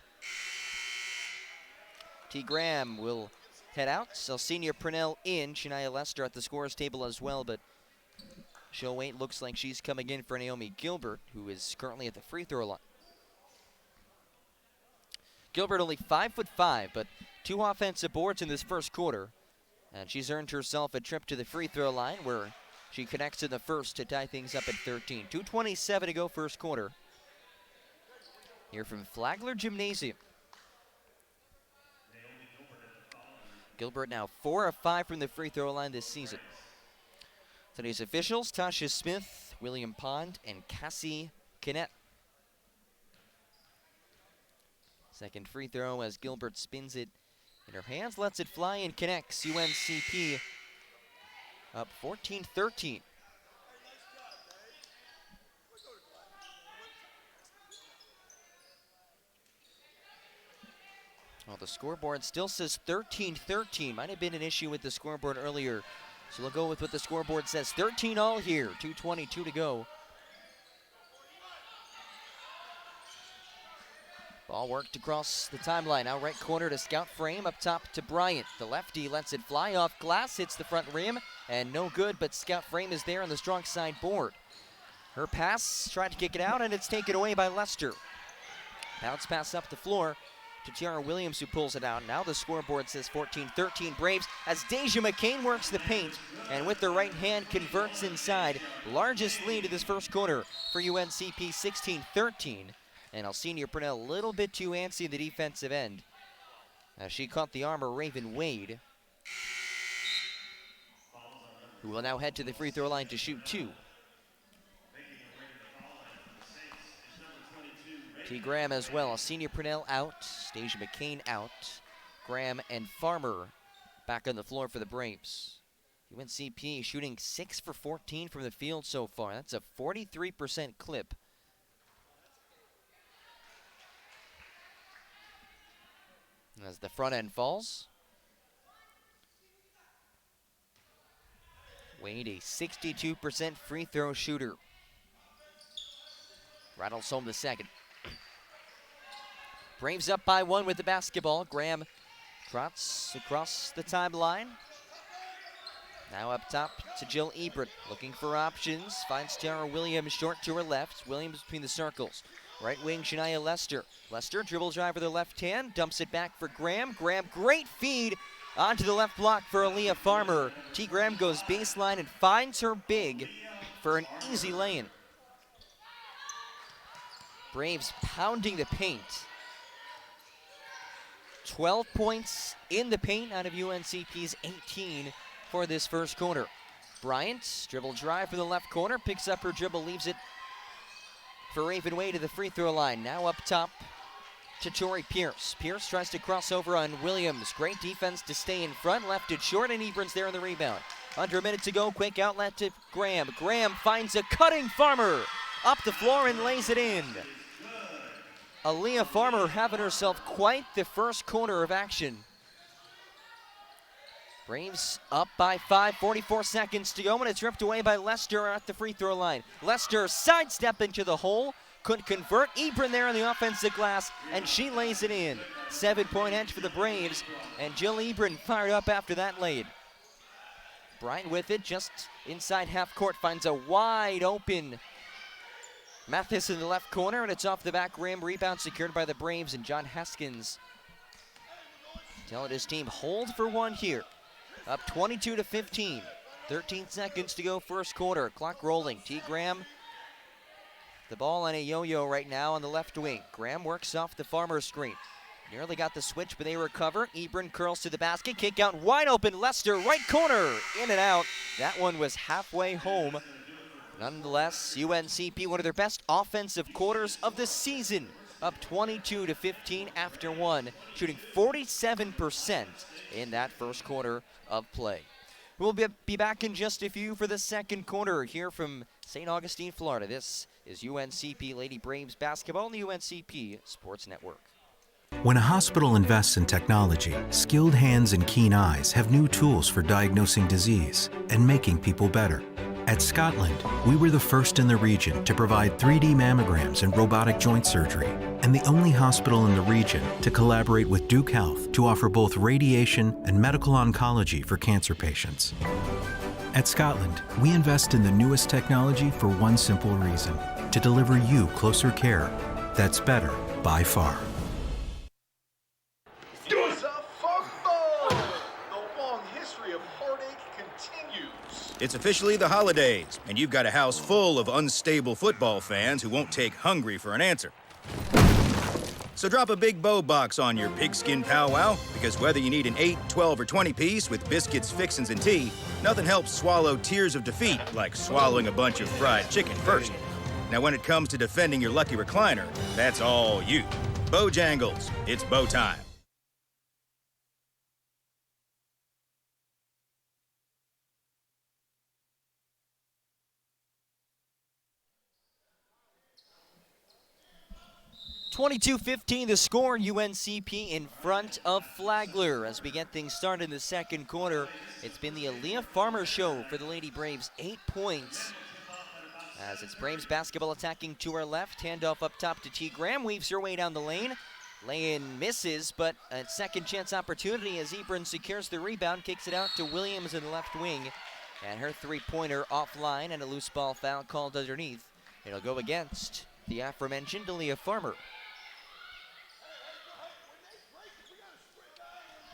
T. Graham will head out, so senior Purnell in. Shania Lester at the scorer's table as well, but she'll wait. Looks like she's coming in for Naomi Gilbert, who is currently at the free throw line. Gilbert only 5'5", but 2 offensive boards in this first quarter. And she's earned herself a trip to the free throw line where she connects in the first to tie things up at 13. 2:27 to go first quarter. Here from Flagler Gymnasium. Gilbert now 4 of 5 from the free throw line this season. Today's officials, Tasha Smith, William Pond, and Cassie Kinnett. Second free throw as Gilbert spins it in her hands, lets it fly and connects. UNCP up 14-13. Well, the scoreboard still says 13-13. Might have been an issue with the scoreboard earlier. So we'll go with what the scoreboard says. 13 all here, 2:22 to go. Ball worked across the timeline. Now right corner to Scout Frame. Up top to Bryant. The lefty lets it fly off glass. Hits the front rim. And no good, but Scout Frame is there on the strong side board. Her pass, tried to kick it out, and it's taken away by Lester. Bounce pass up the floor to Tiara Williams, who pulls it out. Now the scoreboard says 14-13 Braves as Deja McCain works the paint and with the right hand converts inside. Largest lead of this first quarter for UNCP, 16-13. And Senior Purnell a little bit too antsy in the defensive end as she caught the arm of Raven Wade, who will now head to the free throw line to shoot 2. T. Graham as well. Senior Purnell out. Deja McCain out. Graham and Farmer back on the floor for the Braves. UNCP shooting 6 for 14 from the field so far. That's a 43% clip. As the front end falls. Wade, a 62% free throw shooter. Rattles home the second. Braves up by 1 with the basketball. Graham trots across the timeline. Now up top to Jill Ebron, looking for options. Finds Tara Williams short to her left. Williams between the circles. Right wing, Shania Lester. Lester, dribble drive with her left hand, dumps it back for Graham. Graham, great feed onto the left block for Aaliyah Farmer. T. Graham goes baseline and finds her big for an easy lay-in. Braves pounding the paint. 12 points in the paint out of UNCP's 18 for this first quarter. Bryant, dribble drive for the left corner, picks up her dribble, leaves it for Raven Wade to the free throw line. Now up top to Tori Pierce. Pierce tries to cross over on Williams. Great defense to stay in front, left it short, and Ebron's there on the rebound. Under a minute to go, quick outlet to Graham. Graham finds a cutting Farmer up the floor and lays it in. Aaliyah Farmer having herself quite the first quarter of action. Braves up by 5, 44 seconds to go, and it's ripped away by Lester at the free throw line. Lester sidestep into the hole, couldn't convert. Ebron there on the offensive glass, and she lays it in. 7-point edge for the Braves, and Jill Ebron fired up after that laid. Bryant with it, just inside half court, finds a wide open Mathis in the left corner, and it's off the back rim. Rebound secured by the Braves, and John Haskins telling his team hold for one here. Up 22-15. 13 seconds to go first quarter. Clock rolling. T. Graham, the ball on a yo-yo right now on the left wing. Graham works off the Farmer screen. Nearly got the switch, but they recover. Ebron curls to the basket. Kick out wide open. Lester, right corner. In and out. That one was halfway home. Nonetheless, UNCP, one of their best offensive quarters of the season. Up 22-15 after one, shooting 47% in that first quarter of play. We'll be back in just a few for the second quarter here from St. Augustine, Florida. This is UNCP Lady Braves basketball on the UNCP Sports Network. When a hospital invests in technology, skilled hands and keen eyes have new tools for diagnosing disease and making people better. At Scotland, we were the first in the region to provide 3D mammograms and robotic joint surgery, and the only hospital in the region to collaborate with Duke Health to offer both radiation and medical oncology for cancer patients. At Scotland, we invest in the newest technology for one simple reason: to deliver you closer care that's better by far. It's a football! The long history of heartache continues. It's officially the holidays, and you've got a house full of unstable football fans who won't take hungry for an answer. So drop a big bow box on your pigskin powwow, because whether you need an 8, 12, or 20 piece with biscuits, fixins, and tea, nothing helps swallow tears of defeat like swallowing a bunch of fried chicken first. Now when it comes to defending your lucky recliner, that's all you. Bojangles, it's bow time. (22-15) the score. UNCP in front of Flagler. As we get things started in the second quarter, it's been the Aaliyah Farmer show for the Lady Braves. 8 points. As it's Braves basketball attacking to her left. Handoff up top to T. Graham. Weaves her way down the lane. Lay-in misses, but a second chance opportunity as Ebron secures the rebound. Kicks it out to Williams in the left wing. And her three-pointer offline, and a loose ball foul called underneath. It'll go against the aforementioned Aaliyah Farmer.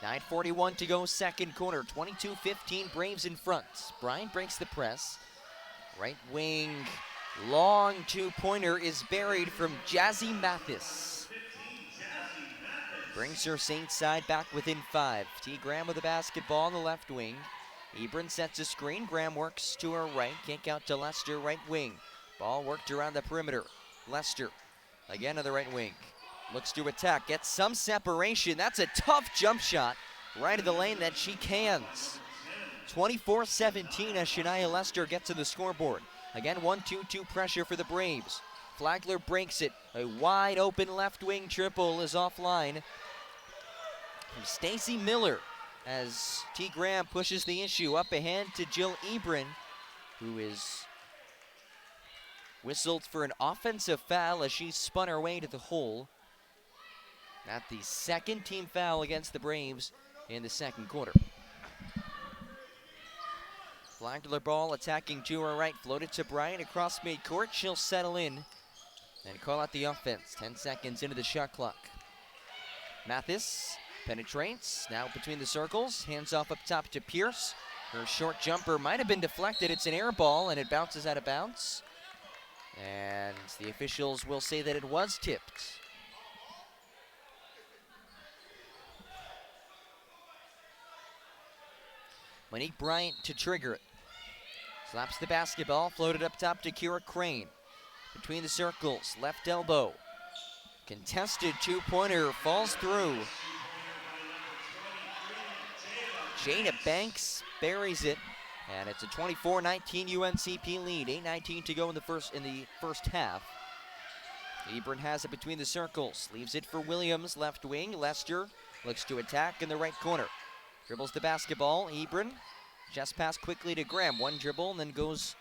9:41 to go, second quarter. 22-15, Braves in front. Bryant breaks the press. Right wing, long two-pointer is buried from Jazzy Mathis. Brings her Saints side back within 5. T. Graham with the basketball on the left wing. Ebron sets a screen. Graham works to her right. Kick out to Lester, right wing. Ball worked around the perimeter. Lester again on the right wing. Looks to attack, gets some separation. That's a tough jump shot right of the lane that she cans. 24-17 as Shania Lester gets to the scoreboard. Again, 1-2-2 pressure for the Braves. Flagler breaks it. A wide open left wing triple is offline from Stacy Miller as T. Graham pushes the issue up ahead to Jill Ebron, who is whistled for an offensive foul as she spun her way to the hole. At the second team foul against the Braves in the second quarter. Flagler ball attacking to her right, floated to Bryant across midcourt. She'll settle in and call out the offense. 10 seconds into the shot clock. Mathis penetrates, now between the circles, hands off up top to Pierce. Her short jumper might have been deflected. It's an air ball and it bounces out of bounds. And the officials will say that it was tipped. Monique Bryant to trigger it. Slaps the basketball, floated up top to Kira Crane. Between the circles, left elbow. Contested two-pointer, falls through. Jada Banks buries it, and it's a 24-19 UNCP lead. 8:19 to go in the first half. Ebron has it between the circles, leaves it for Williams, left wing. Lester looks to attack in the right corner. Dribbles the basketball. Ebron. Chest pass quickly to Graham. One dribble and then goes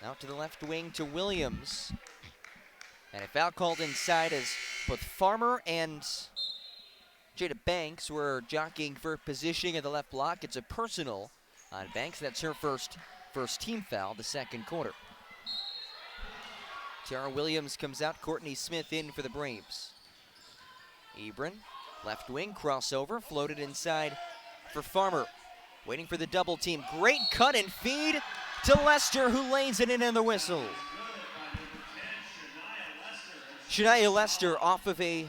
out to the left wing to Williams. And a foul called inside as both Farmer and Jada Banks were jockeying for positioning in the left block. It's a personal on Banks. That's her first team foul, the second quarter. Tiara Williams comes out. Courtney Smith in for the Braves. Ebron, left wing, crossover, floated inside for Farmer. Waiting for the double team. Great cut and feed to Lester, who lays it in on the whistle. Shania Lester off of a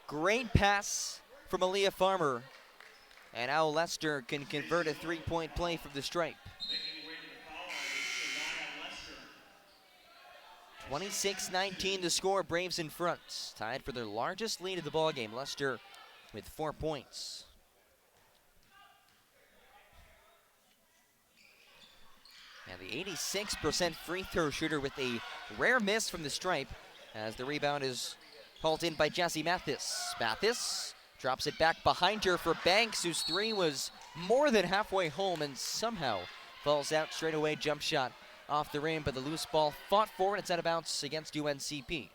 great pass from Aaliyah Farmer. And now Lester can convert a three-point play from the stripe. 26-19 the score, Braves in front. Tied for their largest lead of the ballgame. Lester with 4 points. And the 86% free throw shooter with a rare miss from the stripe as the rebound is hauled in by Jessie Mathis. Mathis drops it back behind her for Banks, whose three was more than halfway home and somehow falls out straight away. Jump shot off the rim, but the loose ball fought for, and it's out of bounds against UNCP.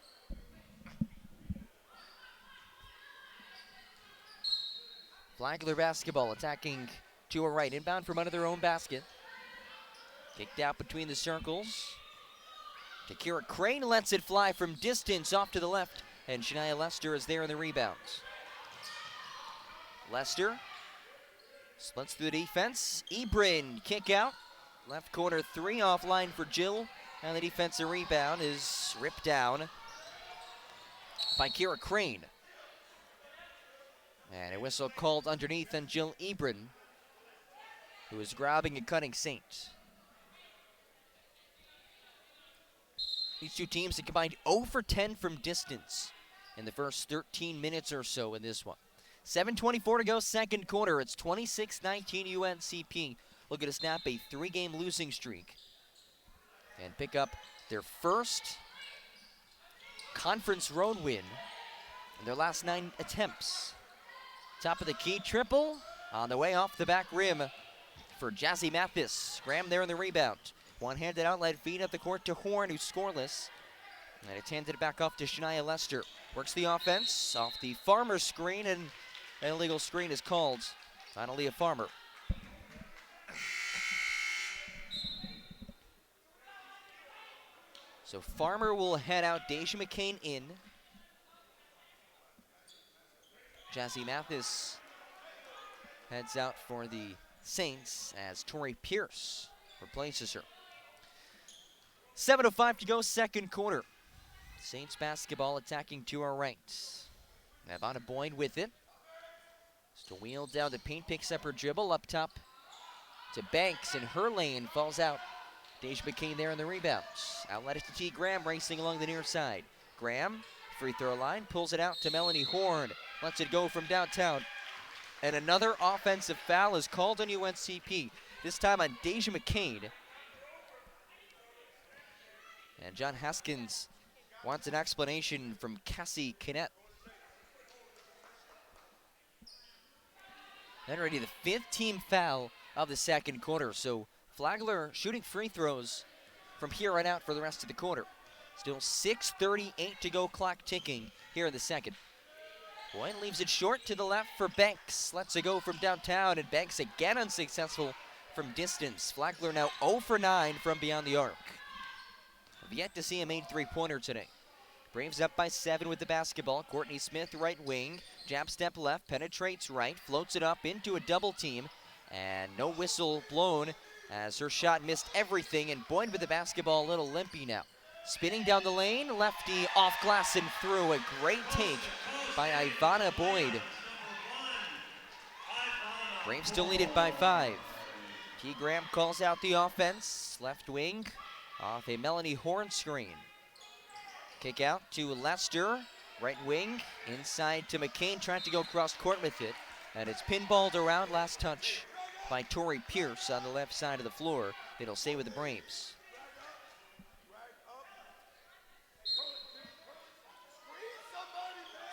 Flagler basketball attacking to a right, inbound from under their own basket. Kicked out between the circles. Takira Crane lets it fly from distance off to the left, and Shania Lester is there in the rebounds. Lester splits through the defense. Ebron kick out. Left corner three offline for Jill. And the defensive rebound is ripped down by Kira Crane. And a whistle called underneath on Jill Ebron, who is grabbing and cutting Saint. These two teams have combined 0 for 10 from distance in the first 13 minutes or so in this one. 7:24 to go, second quarter. It's 26-19 UNCP. Looking to snap a 3-game losing streak and pick up their first conference road win in their last 9 attempts. Top of the key, triple on the way off the back rim for Jessie Mathis. Graham there in the rebound. One-handed outlet feed up the court to Horn, who's scoreless. And it's handed it back off to Shania Lester. Works the offense off the Farmer screen, and an illegal screen is called on Aaliyah Farmer. So Farmer will head out, Deja McCain in. Jessie Mathis heads out for the Saints as Tori Pierce replaces her. 7:05 to go, second quarter. Saints basketball attacking to our right. Ivana Boyd with it. Just a wheel down the paint, picks up her dribble up top to Banks, and her lane falls out. Deja McCain there in the rebounds. Outlet it to T. Graham racing along the near side. Graham, free throw line, pulls it out to Melanie Horn. Lets it go from downtown. And another offensive foul is called on UNCP. This time on Deja McCain. And John Haskins wants an explanation from Cassie Kinnett. Then already the 5th team foul of the second quarter. So Flagler shooting free throws from here on out for the rest of the quarter. Still 6:38 to go, clock ticking here in the second. Boyd leaves it short to the left for Banks. Lets it go from downtown, and Banks again unsuccessful from distance. Flagler now 0 for 9 from beyond the arc. We've yet to see a made three-pointer today. Braves up by 7 with the basketball. Courtney Smith, right wing. Jab step left, penetrates right, floats it up into a double team, and no whistle blown as her shot missed everything, and Boyd with the basketball a little limpy now. Spinning down the lane, lefty off glass and through. A great take by Ivana Boyd. Braves still lead it by 5. T. Graham calls out the offense. Left wing off a Melanie Horn screen. Kick out to Lester. Right wing inside to McCain, trying to go cross court with it. And it's pinballed around, last touch by Tori Pierce on the left side of the floor. It'll stay with the Braves.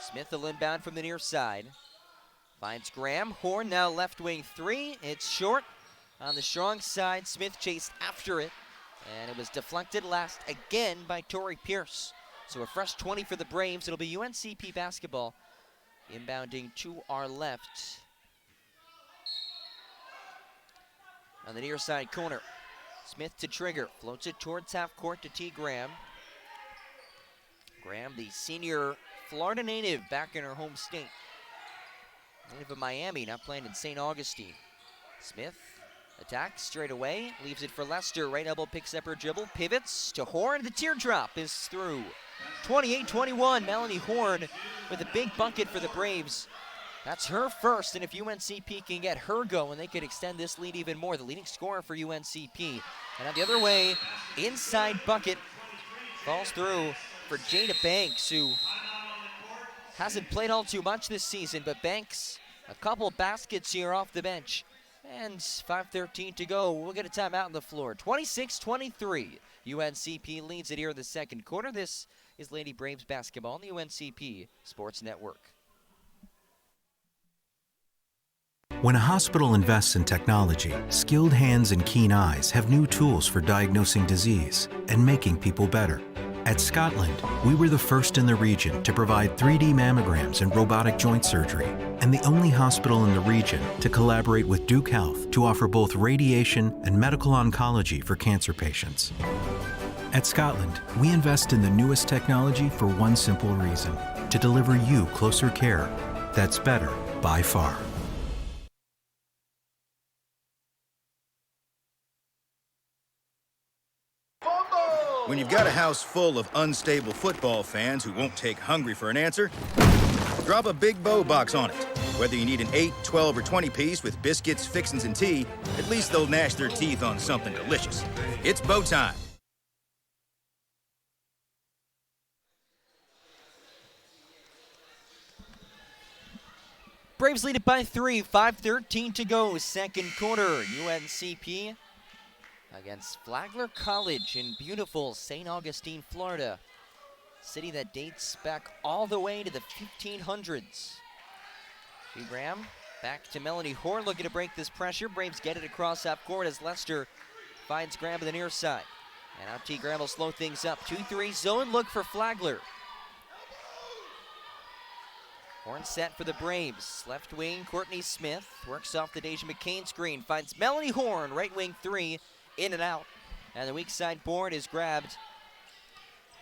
Smith will inbound from the near side. Finds Graham. Horn now left wing 3. It's short on the strong side. Smith chased after it, and it was deflected last again by Torrey Pierce. So a fresh 20 for the Braves. It'll be UNCP basketball inbounding to our left. On the near side corner, Smith to trigger. Floats it towards half court to T. Graham. Graham, the senior Florida native, back in her home state. Native of Miami, not playing in St. Augustine. Smith attacks straight away, leaves it for Lester. Right elbow picks up her dribble, pivots to Horn. The teardrop is through. 28-21, Melanie Horn with a big bucket for the Braves. That's her first, and if UNCP can get her going, they could extend this lead even more. The leading scorer for UNCP. And on the other way, inside bucket falls through for Jada Banks, who hasn't played all too much this season, but Banks, a couple baskets here off the bench. And 5:13 to go. We'll get a timeout on the floor. 26-23. UNCP leads it here in the second quarter. This is Lady Braves basketball on the UNCP Sports Network. When a hospital invests in technology, skilled hands and keen eyes have new tools for diagnosing disease and making people better. At Scotland, we were the first in the region to provide 3D mammograms and robotic joint surgery, and the only hospital in the region to collaborate with Duke Health to offer both radiation and medical oncology for cancer patients. At Scotland, we invest in the newest technology for one simple reason: to deliver you closer care that's better by far. When you've got a house full of unstable football fans who won't take hungry for an answer, drop a big bow box on it. Whether you need an 8, 12, or 20 piece with biscuits, fixins, and tea, at least they'll gnash their teeth on something delicious. It's bow time. Braves lead it by 3, 5:13 to go, second quarter. UNCP against Flagler College in beautiful St. Augustine, Florida. City that dates back all the way to the 1500s. T. Graham back to Melanie Horn, looking to break this pressure. Braves get it across half court as Lester finds Graham on the near side. And now T. Graham will slow things up. 2-3 zone look for Flagler. Horn set for the Braves. Left wing, Courtney Smith works off the Deja McCain screen. Finds Melanie Horn, right wing 3, in and out. And the weak side board is grabbed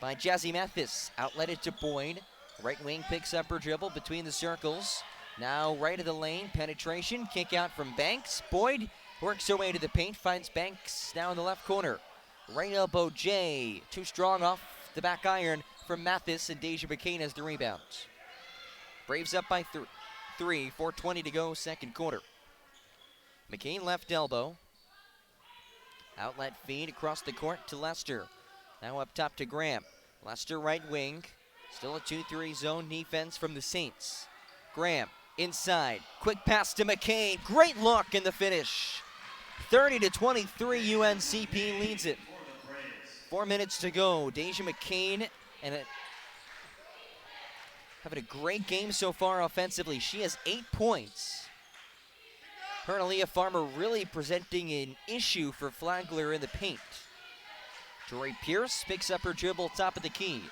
by Jazzy Mathis. Outletted to Boyd. Right wing picks up her dribble between the circles. Now right of the lane, penetration, kick out from Banks. Boyd works her way to the paint, finds Banks now in the left corner. Right elbow J, too strong off the back iron from Mathis, and Deja McCain has the rebound. Braves up by 3, 4:20 to go, second quarter. McCain left elbow. Outlet feed across the court to Lester. Now up top to Graham. Lester right wing. Still a 2-3 zone defense from the Saints. Graham inside. Quick pass to McCain. Great look in the finish. 30-23, UNCP leads it. 4 minutes to go. Deja McCain and having a great game so far offensively. She has 8 points. Her and Aaliyah Farmer really presenting an issue for Flagler in the paint. Torrey Pierce picks up her dribble top of the key.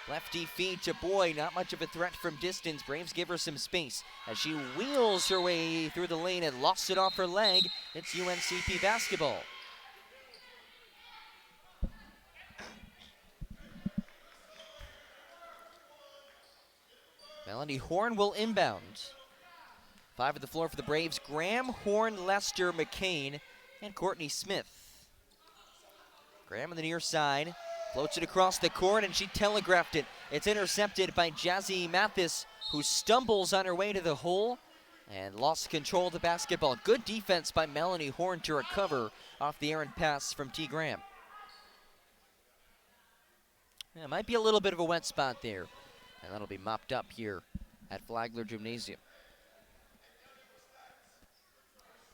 Lefty feed to Boyd, not much of a threat from distance. Braves give her some space as she wheels her way through the lane and lost it off her leg. It's UNCP basketball. Melanie Horn will inbound. 5 at the floor for the Braves. Graham, Horn, Lester, McCain, and Courtney Smith. Graham on the near side. Floats it across the court, and she telegraphed it. It's intercepted by Jazzy Mathis, who stumbles on her way to the hole and lost control of the basketball. Good defense by Melanie Horn to recover off the errant pass from T. Graham. Yeah, might be a little bit of a wet spot there. And that'll be mopped up here at Flagler Gymnasium.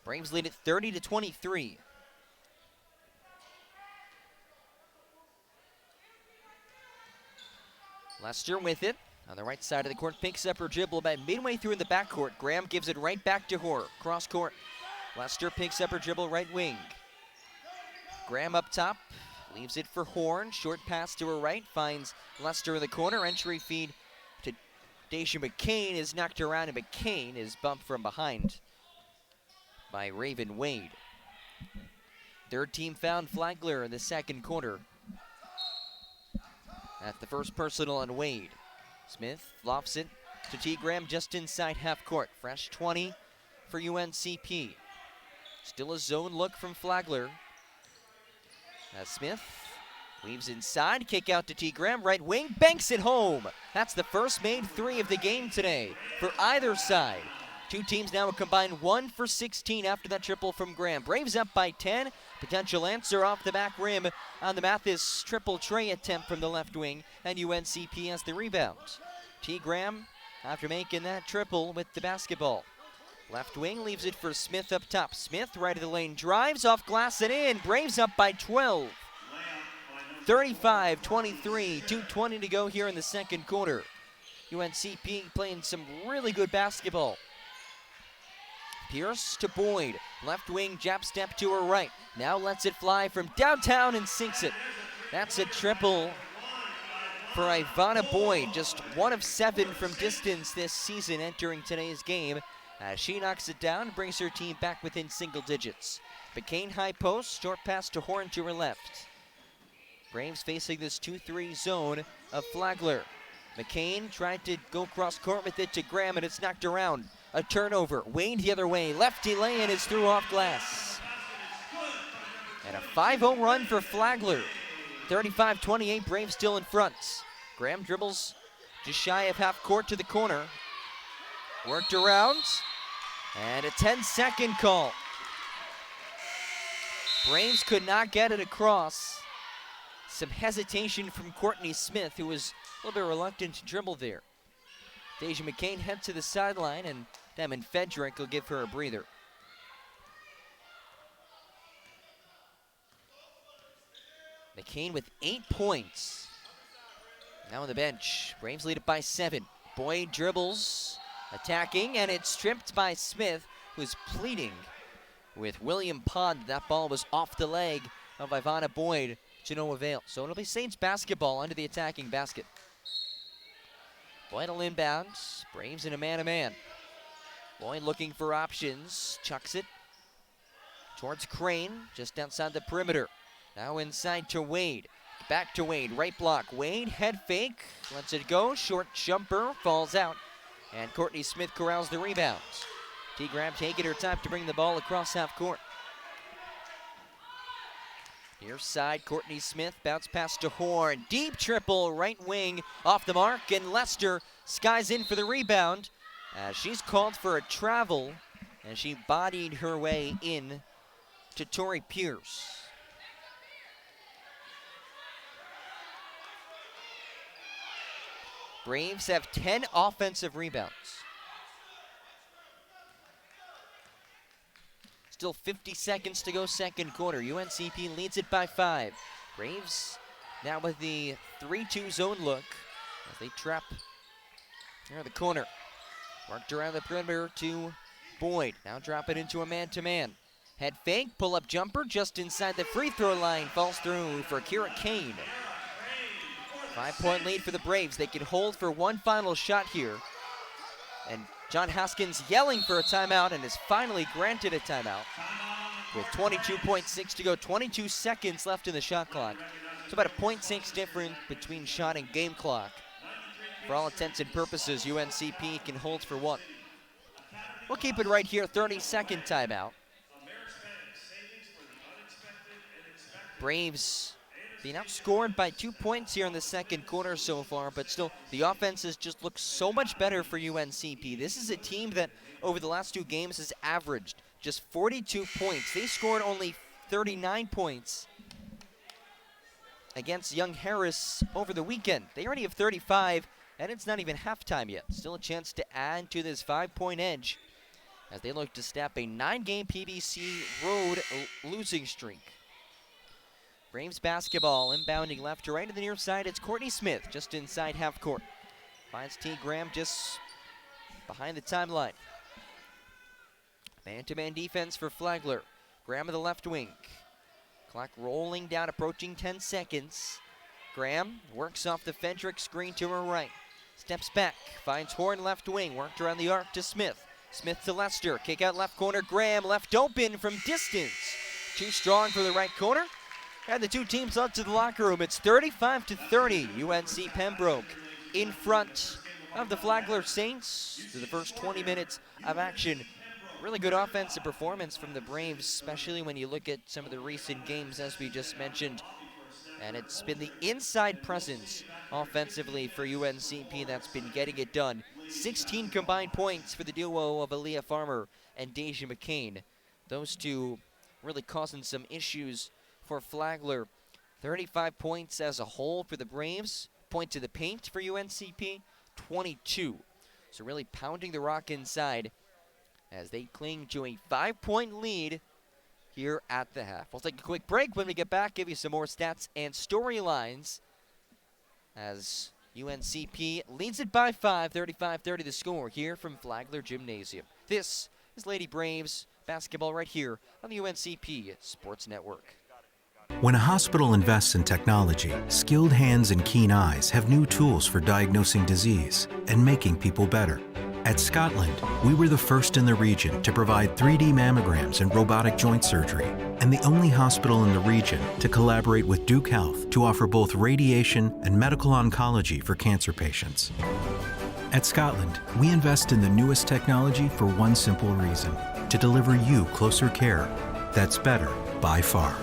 Braves lead it 30-23. Lester with it. On the right side of the court, picks up her dribble about midway through in the backcourt. Graham gives it right back to her. Cross court. Lester picks up her dribble right wing. Graham up top, leaves it for Horn. Short pass to her right, finds Lester in the corner. Entry feed to Deja McCain is knocked around, and McCain is bumped from behind by Raven Wade. Third team found Flagler in the second quarter. At the first personal on Wade. Smith lofts it to T. Graham just inside half court. Fresh 20 for UNCP. Still a zone look from Flagler. As Smith weaves inside, kick out to T. Graham, right wing, banks it home. That's the first made three of the game today for either side. Two teams now a combined 1 for 16 after that triple from Graham. Braves up by 10. Potential answer off the back rim on the Mathis triple tray attempt from the left wing, and UNCP has the rebound. T. Graham, after making that triple with the basketball. Left wing leaves it for Smith up top. Smith, right of the lane, drives off glass and in. Braves up by 12. 35-23, 2:20 to go here in the second quarter. UNCP playing some really good basketball. Pierce to Boyd. Left wing jab step to her right. Now lets it fly from downtown and sinks it. That's a triple for Ivana Boyd. Just 1 of 7 from distance this season entering today's game. As she knocks it down and brings her team back within single digits. McCain high post, short pass to Horn to her left. Braves facing this 2-3 zone of Flagler. McCain tried to go cross court with it to Graham, and it's knocked around. A turnover, Wade the other way, lefty lay, and it's through off glass. And a 5-0 run for Flagler. 35-28, Braves still in front. Graham dribbles just shy of half court to the corner. Worked around, and a 10-second call. Braves could not get it across. Some hesitation from Courtney Smith, who was a little bit reluctant to dribble there. Deja McCain heads to the sideline, and Damon Fedrick will give her a breather. McCain with 8 points. Now on the bench. Braves lead it by 7. Boyd dribbles, attacking, and it's stripped by Smith, who's pleading with William Pond. That ball was off the leg of Ivana Boyd to no avail. So it'll be Saints basketball under the attacking basket. Boyd will inbound. Braves in a man-to-man. Boyd looking for options. Chucks it towards Crane, just outside the perimeter. Now inside to Wade. Back to Wade, right block. Wade, head fake, lets it go. Short jumper, falls out. And Courtney Smith corrals the rebounds. T. Graham taking her time to bring the ball across half court. Near side, Courtney Smith, bounce pass to Horn. Deep triple, right wing, off the mark, and Lester skies in for the rebound. She's called for a travel, and she bodied her way in to Tori Pierce. Braves have 10 offensive rebounds. Still 50 seconds to go second quarter. UNCP leads it by 5. Braves now with the 3-2 zone look as they trap near the corner. Worked around the perimeter to Boyd. Now drop it into a man-to-man. Head fake, pull-up jumper just inside the free throw line. Falls through for Kira Kane. 5-point lead for the Braves. They can hold for one final shot here. And John Haskins yelling for a timeout and is finally granted a timeout. With 22.6 to go, 22 seconds left in the shot clock. So about a 0.6 difference between shot and game clock. For all intents and purposes, UNCP can hold for one. We'll keep it right here, 30-second timeout. Braves being outscored by 2 points here in the second quarter so far, but still the offense has just looked so much better for UNCP. This is a team that over the last 2 games has averaged just 42 points. They scored only 39 points against Young Harris over the weekend. They already have 35, and it's not even halftime yet. Still a chance to add to this 5-point edge as they look to snap a 9-game PBC road losing streak. Braves basketball inbounding left to right to the near side. It's Courtney Smith just inside half court. Finds T. Graham just behind the timeline. Man-to-man defense for Flagler. Graham of the left wing. Clock rolling down, approaching 10 seconds. Graham works off the Fendrick screen to her right. Steps back, finds Horn left wing, worked around the arc to Smith. Smith to Lester, kick out left corner, Graham left open from distance. Too strong for the right corner. And the two teams up to the locker room. It's 35-30, UNC Pembroke in front of the Flagler Saints through the first 20 minutes of action. Really good offensive performance from the Braves, especially when you look at some of the recent games, as we just mentioned. And it's been the inside presence offensively for UNCP that's been getting it done. 16 combined points for the duo of Aaliyah Farmer and Deja McCain. Those two really causing some issues for Flagler. 35 points as a whole for the Braves. Point to the paint for UNCP, 22. So really pounding the rock inside as they cling to a 5-point lead here at the half. We'll take a quick break. When we get back, give you some more stats and storylines as UNCP leads it by 5, 35-30 the score here from Flagler Gymnasium. This is Lady Braves basketball right here on the UNCP Sports Network. When a hospital invests in technology, skilled hands and keen eyes have new tools for diagnosing disease and making people better. At Scotland, we were the first in the region to provide 3D mammograms and robotic joint surgery, and the only hospital in the region to collaborate with Duke Health to offer both radiation and medical oncology for cancer patients. At Scotland, we invest in the newest technology for one simple reason: to deliver you closer care that's better by far.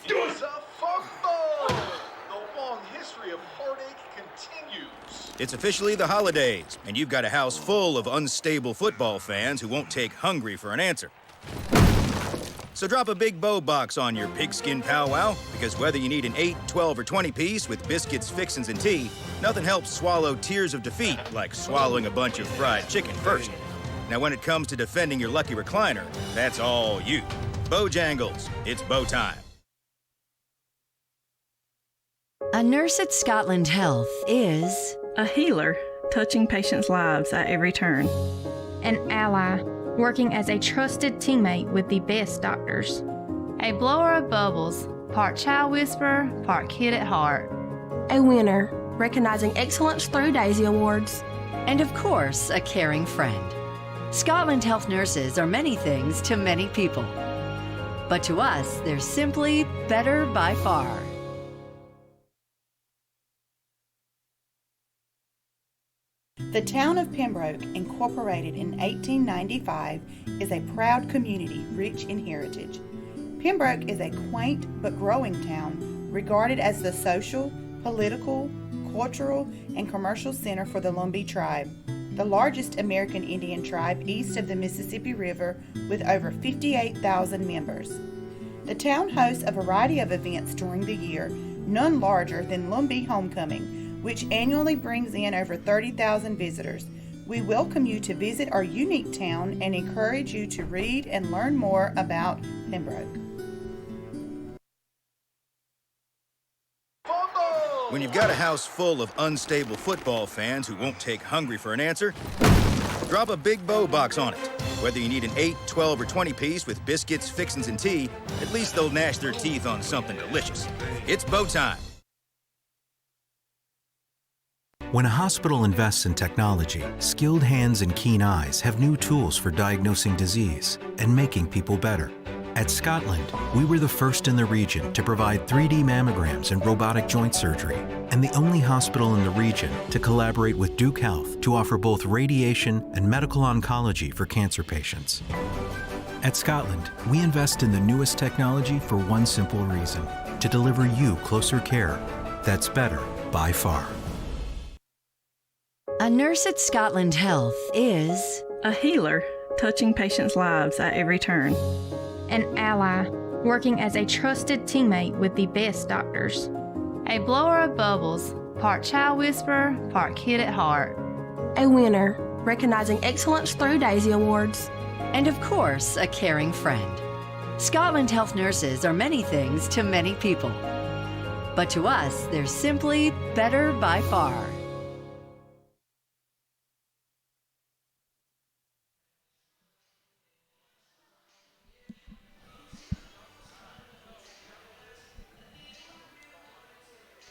It's a football! The long history of heartache continues. It's officially the holidays, and you've got a house full of unstable football fans who won't take hungry for an answer. So drop a big bow box on your pigskin powwow, because whether you need an 8, 12, or 20 piece with biscuits, fixins, and tea, nothing helps swallow tears of defeat like swallowing a bunch of fried chicken first. Now when it comes to defending your lucky recliner, that's all you. Bojangles, it's bow time. A nurse at Scotland Health is a healer, touching patients' lives at every turn. An ally, working as a trusted teammate with the best doctors. A blower of bubbles, part child whisperer, part kid at heart. A winner, recognizing excellence through Daisy Awards. and of course, a caring friend. Scotland Health nurses are many things to many people, but to us, they're simply better by far. The town of Pembroke, incorporated in 1895, is a proud community rich in heritage. Pembroke is a quaint but growing town, regarded as the social, political, cultural, and commercial center for the Lumbee tribe, the largest American Indian tribe east of the Mississippi River with over 58,000 members. The town hosts a variety of events during the year, none larger than Lumbee Homecoming, which annually brings in over 30,000 visitors. We welcome you to visit our unique town and encourage you to read and learn more about Pembroke. When you've got a house full of unstable football fans who won't take hungry for an answer, drop a big bow box on it. Whether you need an 8, 12, or 20 piece with biscuits, fixins, and tea, at least they'll gnash their teeth on something delicious. It's bow time. When a hospital invests in technology, skilled hands and keen eyes have new tools for diagnosing disease and making people better. At Scotland, we were the first in the region to provide 3D mammograms and robotic joint surgery, and the only hospital in the region to collaborate with Duke Health to offer both radiation and medical oncology for cancer patients. At Scotland, we invest in the newest technology for one simple reason: to deliver you closer care that's better by far. A nurse at Scotland Health is a healer, touching patients' lives at every turn. An ally, working as a trusted teammate with the best doctors. A blower of bubbles, part child whisperer, part kid at heart. A winner, recognizing excellence through Daisy Awards. And of course, a caring friend. Scotland Health nurses are many things to many people. But to us, they're simply better by far.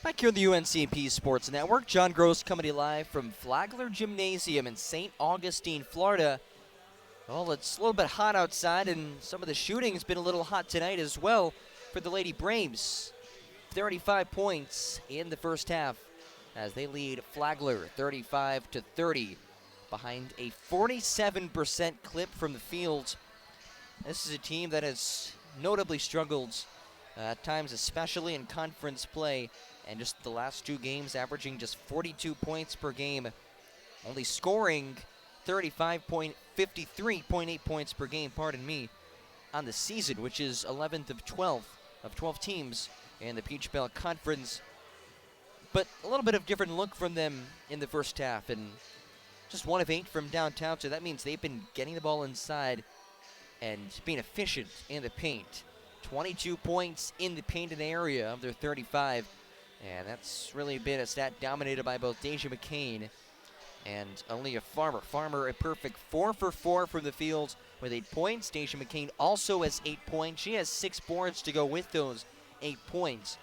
Back here on the UNCP Sports Network, John Gross coming to you live from Flagler Gymnasium in St. Augustine, Florida. Well, it's a little bit hot outside, and some of the shooting's been a little hot tonight as well for the Lady Braves. 35 points in the first half as they lead Flagler 35-30 behind a 47% clip from the field. This is a team that has notably struggled at times, especially in conference play, and just the last two games averaging just 42 points per game, only scoring 53.8 points per game, on the season, which is 11th of 12 teams in the Peach Belt Conference. But a little bit of different look from them in the first half, and just 1 of 8 from downtown, so that means they've been getting the ball inside and being efficient in the paint. 22 points in the painted area of their 35, and that's really been a stat dominated by both Deja McCain and Aaliyah Farmer. Farmer a perfect 4 for 4 from the field with 8 points. Deja McCain also has 8 points. She has 6 boards to go with those 8 points.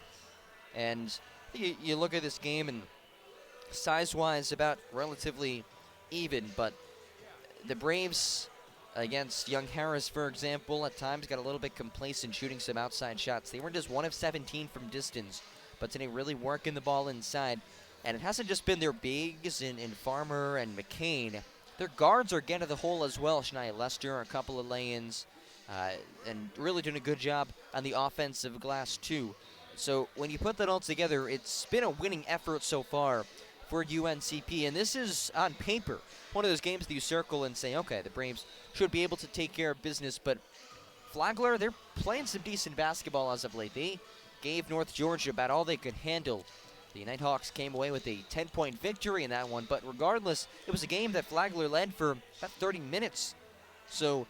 And you look at this game, and size-wise about relatively even, but the Braves against Young Harris, for example, at times got a little bit complacent shooting some outside shots. They were just 1 of 17 from distance, but today really working the ball inside. And it hasn't just been their bigs in Farmer and McCain. Their guards are getting to the hole as well. Shania Lester, a couple of lay-ins, and really doing a good job on the offensive glass too. So when you put that all together, it's been a winning effort so far for UNCP. And this is, on paper, one of those games that you circle and say, okay, the Braves should be able to take care of business. But Flagler, they're playing some decent basketball as of late. They gave North Georgia about all they could handle. The Nighthawks came away with a 10-point victory in that one, but regardless, it was a game that Flagler led for about 30 minutes. So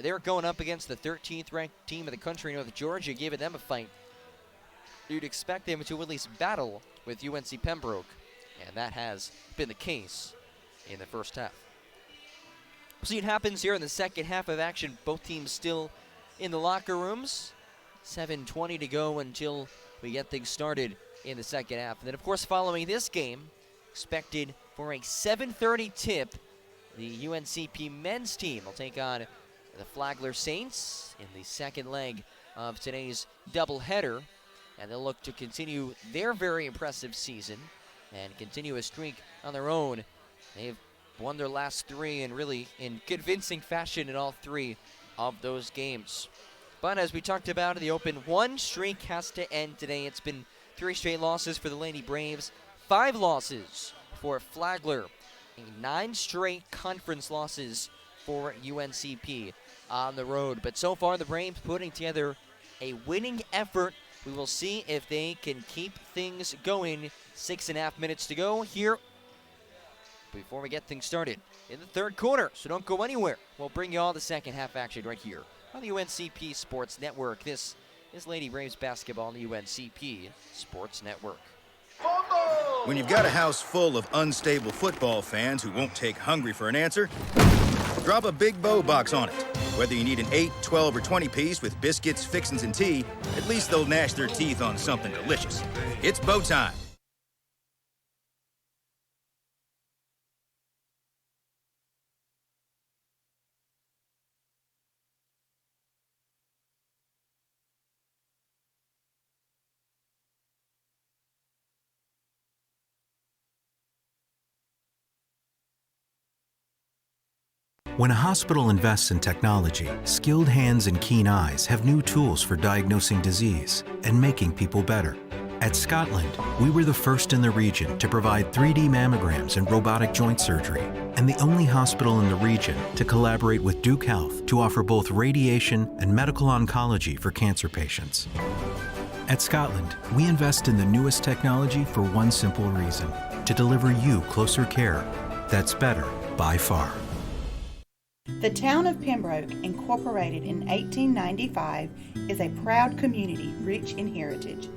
they're going up against the 13th ranked team in the country, North Georgia, giving them a fight. You'd expect them to at least battle with UNC Pembroke, and that has been the case in the first half. We'll see what happens here in the second half of action. Both teams still in the locker rooms. 7:20 to go until we get things started in the second half. And then, of course, following this game, expected for a 7:30 tip, the UNCP men's team will take on the Flagler Saints in the second leg of today's doubleheader. And they'll look to continue their very impressive season and continue a streak on their own. They've won their last 3 and really in convincing fashion in all 3 of those games. But as we talked about in the open, one streak has to end today. It's been 3 straight losses for the Lady Braves, 5 losses for Flagler, 9 straight conference losses for UNCP on the road. But so far, the Braves putting together a winning effort. We will see if they can keep things going. 6.5 minutes to go here before we get things started in the third quarter. So don't go anywhere. We'll bring you all the second half action right here on the UNCP Sports Network. This is Lady Braves basketball on the UNCP Sports Network. When you've got a house full of unstable football fans who won't take hungry for an answer, drop a big bow box on it. Whether you need an 8, 12, or 20 piece with biscuits, fixins, and tea, at least they'll gnash their teeth on something delicious. It's bow time. When a hospital invests in technology, skilled hands and keen eyes have new tools for diagnosing disease and making people better. At Scotland, we were the first in the region to provide 3D mammograms and robotic joint surgery, and the only hospital in the region to collaborate with Duke Health to offer both radiation and medical oncology for cancer patients. At Scotland, we invest in the newest technology for one simple reason: to deliver you closer care that's better by far. The town of Pembroke, incorporated in 1895, is a proud community rich in heritage.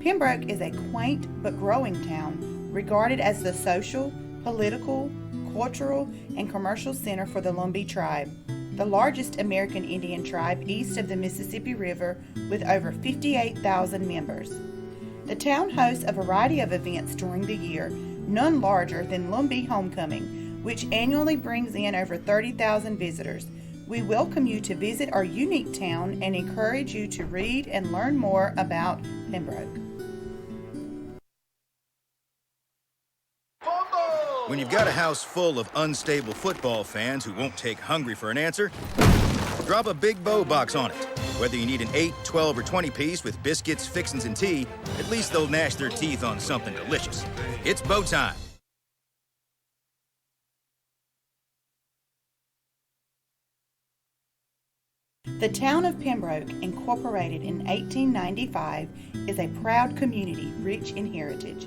Pembroke is a quaint but growing town regarded as the social, political, cultural, and commercial center for the Lumbee tribe, the largest American Indian tribe east of the Mississippi River with over 58,000 members. The town hosts a variety of events during the year, none larger than Lumbee Homecoming, which annually brings in over 30,000 visitors. We welcome you to visit our unique town and encourage you to read and learn more about Pembroke. When you've got a house full of unstable football fans who won't take hungry for an answer, drop a big bow box on it. Whether you need an 8, 12, or 20 piece with biscuits, fixins, and tea, at least they'll gnash their teeth on something delicious. It's bow time. The town of Pembroke, incorporated in 1895, is a proud community rich in heritage.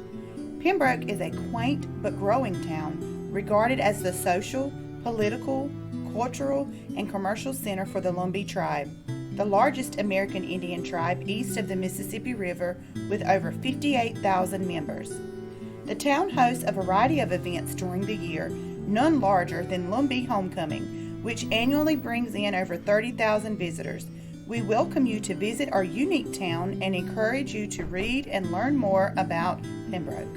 Pembroke is a quaint but growing town regarded as the social, political, cultural, and commercial center for the Lumbee tribe, the largest American Indian tribe east of the Mississippi River with over 58,000 members. The town hosts a variety of events during the year, none larger than Lumbee Homecoming, which annually brings in over 30,000 visitors. We welcome you to visit our unique town and encourage you to read and learn more about Pembroke.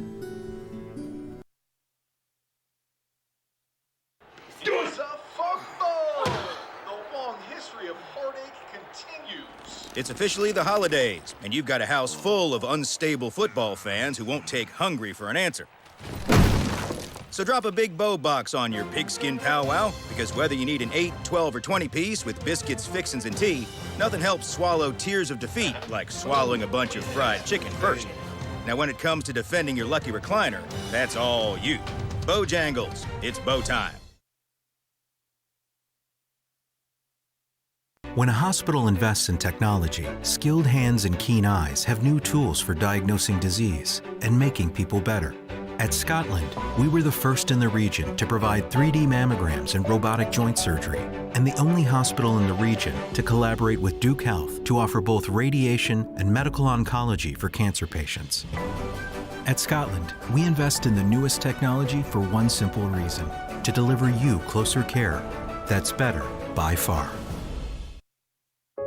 It's a football! The long history of heartache continues. It's officially the holidays, and you've got a house full of unstable football fans who won't take hungry for an answer. So drop a big bow box on your pigskin powwow, because whether you need an 8, 12, or 20 piece with biscuits, fixins, and tea, nothing helps swallow tears of defeat like swallowing a bunch of fried chicken first. Now when it comes to defending your lucky recliner, that's all you. Bojangles, it's bow time. When a hospital invests in technology, skilled hands and keen eyes have new tools for diagnosing disease and making people better. At Scotland, we were the first in the region to provide 3D mammograms and robotic joint surgery, and the only hospital in the region to collaborate with Duke Health to offer both radiation and medical oncology for cancer patients. At Scotland, we invest in the newest technology for one simple reason: to deliver you closer care that's better by far.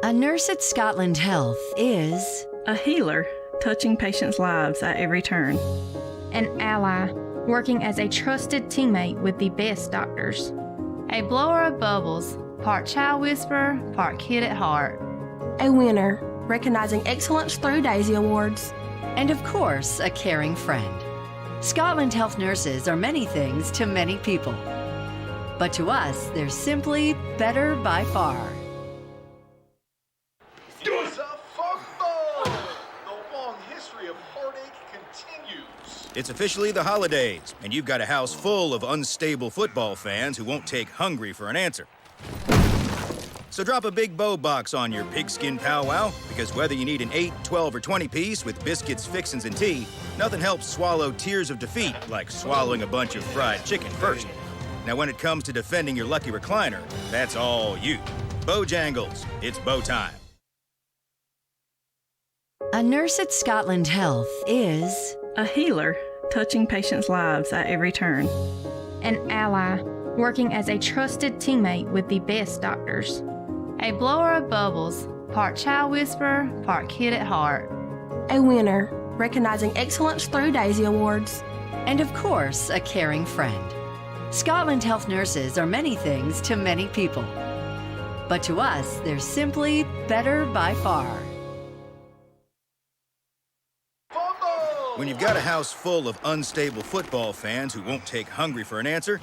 A nurse at Scotland Health is a healer, touching patients' lives at every turn. An ally, working as a trusted teammate with the best doctors. A blower of bubbles, part child whisperer, part kid at heart. A winner, recognizing excellence through Daisy Awards. And of course, a caring friend. Scotland Health nurses are many things to many people. But to us, they're simply better by far. It's a football! The long history of heartache continues. It's officially the holidays, and you've got a house full of unstable football fans who won't take hungry for an answer. So drop a big bow box on your pigskin powwow, because whether you need an 8, 12, or 20 piece with biscuits, fixins, and tea, nothing helps swallow tears of defeat like swallowing a bunch of fried chicken first. Now when it comes to defending your lucky recliner, that's all you. Bojangles, it's bow time. A nurse at Scotland Health is a healer, touching patients' lives at every turn. An ally, working as a trusted teammate with the best doctors. A blower of bubbles, part child whisperer, part kid at heart. A winner, recognizing excellence through Daisy Awards. And of course, a caring friend. Scotland Health nurses are many things to many people. But to us, they're simply better by far. When you've got a house full of unstable football fans who won't take hungry for an answer,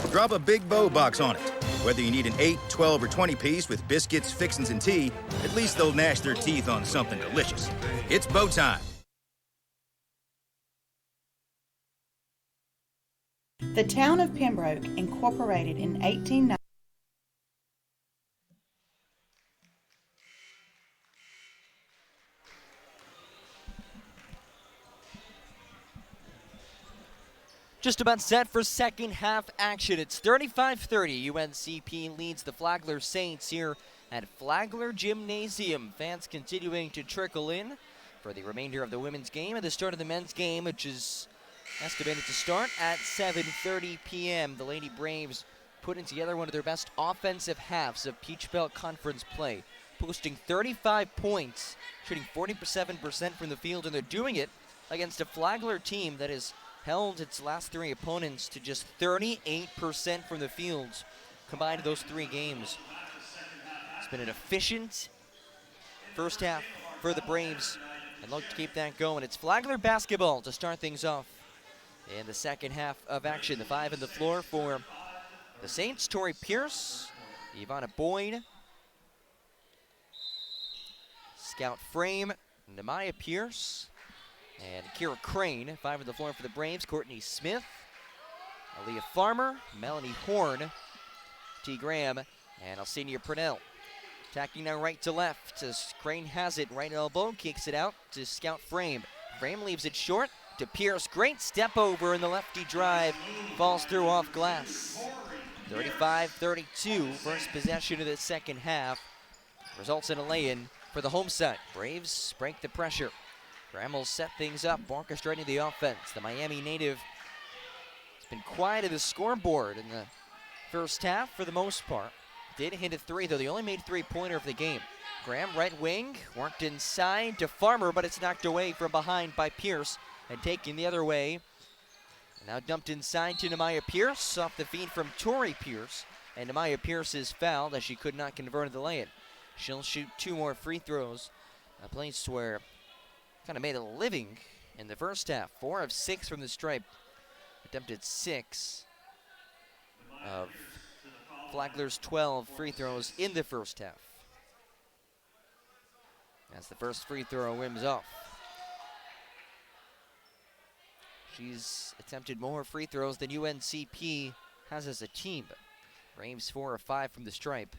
drop a big bow box on it. Whether you need an 8, 12, or 20 piece with biscuits, fixins, and tea, at least they'll gnash their teeth on something delicious. It's bow time. The town of Pembroke, incorporated in 1890. Just about set for second half action. It's 35-30. UNCP leads the Flagler Saints here at Flagler Gymnasium. Fans continuing to trickle in for the remainder of the women's game and the start of the men's game, which is estimated to start at 7:30 p.m. The Lady Braves putting together one of their best offensive halves of Peach Belt Conference play, posting 35 points, shooting 47% from the field, and they're doing it against a Flagler team that has held its last three opponents to just 38% from the field combined those three games. It's been an efficient first half for the Braves, and look to keep that going. It's Flagler basketball to start things off in the second half of action. The five on the floor for the Saints: Tori Pierce, Ivana Boyd, Scout Frame, Nemaya Pierce, and Kira Crane. Five on the floor for the Braves: Courtney Smith, Aaliyah Farmer, Melanie Horn, T. Graham, and Alcenia Purnell. Attacking now right to left as Crane has it, right elbow, kicks it out to Scout Frame. Frame leaves it short to Pierce. Great step over in the lefty drive, falls through off glass. 35-32, first possession of the second half. Results in a lay-in for the home side. Braves break the pressure. Graham will set things up, orchestrating the offense. The Miami native has been quiet at the scoreboard in the first half for the most part. Did hit a three, though. They only made three-pointer of the game. Graham, right wing, worked inside to Farmer, but it's knocked away from behind by Pierce and taken the other way. And now dumped inside to Nemaya Pierce off the feed from Tori Pierce. And Nemaya Pierce is fouled as she could not convert the lay-in. She'll shoot two more free throws, a place where kind of made a living in the first half. 4 of 6 from the stripe. Attempted 6 of Flagler's 12 free throws in the first half. As the first free throw whims off. She's attempted more free throws than UNCP has as a team. Braves 4 of 5 from the stripe.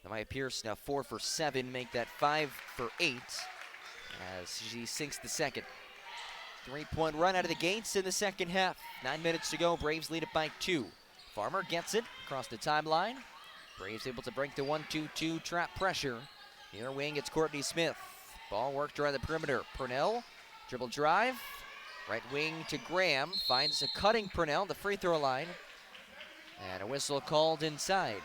Nemaya Pierce now 4 for 7, make that 5 for 8. As she sinks the second. 3-point run out of the gates in the second half. 9 minutes to go. Braves lead it by 2. Farmer gets it across the timeline. Braves able to break the 1-2-2 trap pressure. Near wing, it's Courtney Smith. Ball worked around the perimeter. Purnell, dribble drive. Right wing to Graham. Finds a cutting Purnell, the free throw line. And a whistle called inside.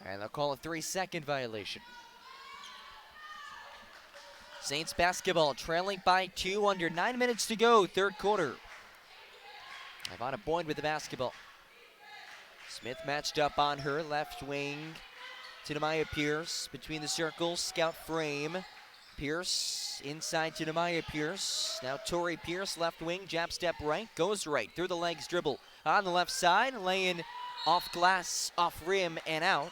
And they'll call a 3-second violation. Saints basketball trailing by 2, under 9 minutes to go, third quarter. Ivana Boyd with the basketball. Smith matched up on her, left wing to Nemaya Pierce. Between the circles, Scout Frame. Pierce inside to Nemaya Pierce. Now Tori Pierce, left wing, jab step right, goes right, through the legs, dribble. On the left side, laying off glass, off rim, and out.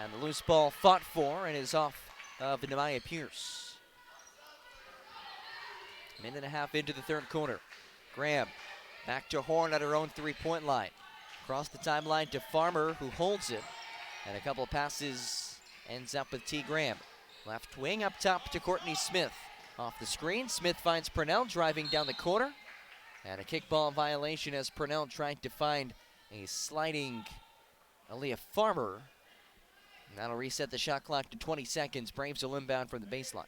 And the loose ball fought for and is off of Nemaya Pierce. Minute and a half into the third quarter. Graham back to Horn at her own three-point line. Across the timeline to Farmer, who holds it. And a couple of passes ends up with T. Graham. Left wing up top to Courtney Smith. Off the screen, Smith finds Purnell driving down the corner. And a kickball violation as Purnell tried to find a sliding Aaliyah Farmer. And that'll reset the shot clock to 20 seconds. Braves will inbound from the baseline.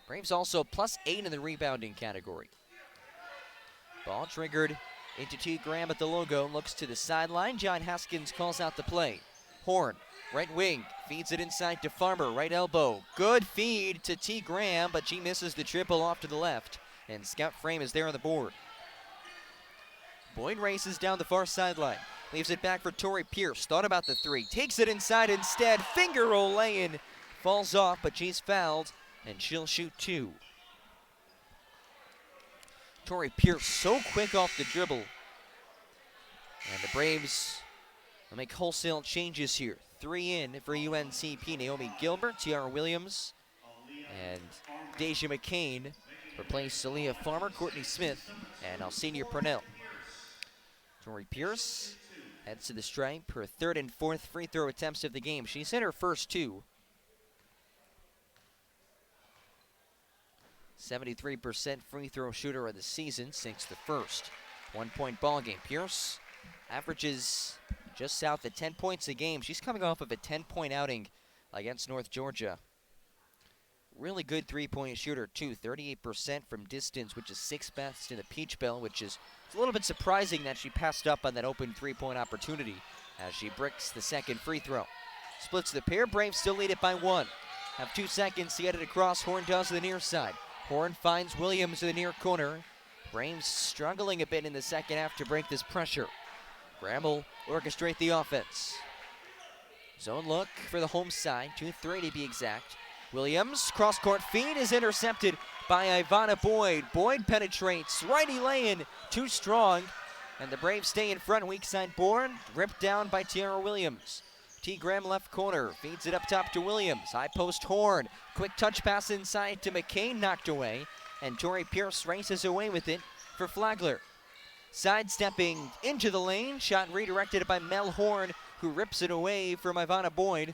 Braves also +8 in the rebounding category. Ball triggered into T. Graham at the logo. Looks to the sideline. John Haskins calls out the play. Horn, right wing, feeds it inside to Farmer. Right elbow. Good feed to T. Graham, but she misses the triple off to the left. And Scout Frame is there on the board. Boyd races down the far sideline. Leaves it back for Tori Pierce. Thought about the three. Takes it inside instead. Finger roll lay-in. Falls off, but she's fouled. And she'll shoot 2. Tori Pierce so quick off the dribble. And the Braves will make wholesale changes here. 3 in for UNCP. Naomi Gilbert, Tiara Williams, and Deja McCain replace Celia Farmer, Courtney Smith, and Alcenia Purnell. Tori Pierce heads to the stripe, her 3rd and 4th free throw attempts of the game. She's hit her first 2. 73% free throw shooter of the season, sinks the first. 1-point ball game. Pierce averages just south of 10 points a game. She's coming off of a 10-point outing against North Georgia. Really good three-point shooter, too. 38% from distance, which is 6th best in the Peach Belt, which is a little bit surprising that she passed up on that open three-point opportunity as she bricks the second free throw. Splits the pair. Braves still lead it by 1. Have 2 seconds to get it across. Horn does to the near side. Horn finds Williams in the near corner. Braves struggling a bit in the second half to break this pressure. Graham orchestrate the offense. Zone look for the home side. 2-3 to be exact. Williams, cross-court feed is intercepted by Ivana Boyd. Boyd penetrates, righty lay-in, too strong. And the Braves stay in front. Weak side board, ripped down by Tiara Williams. T. Graham left corner, feeds it up top to Williams. High post Horn, quick touch pass inside to McCain, knocked away. And Tori Pierce races away with it for Flagler. Sidestepping into the lane, shot redirected by Mel Horn, who rips it away from Ivana Boyd.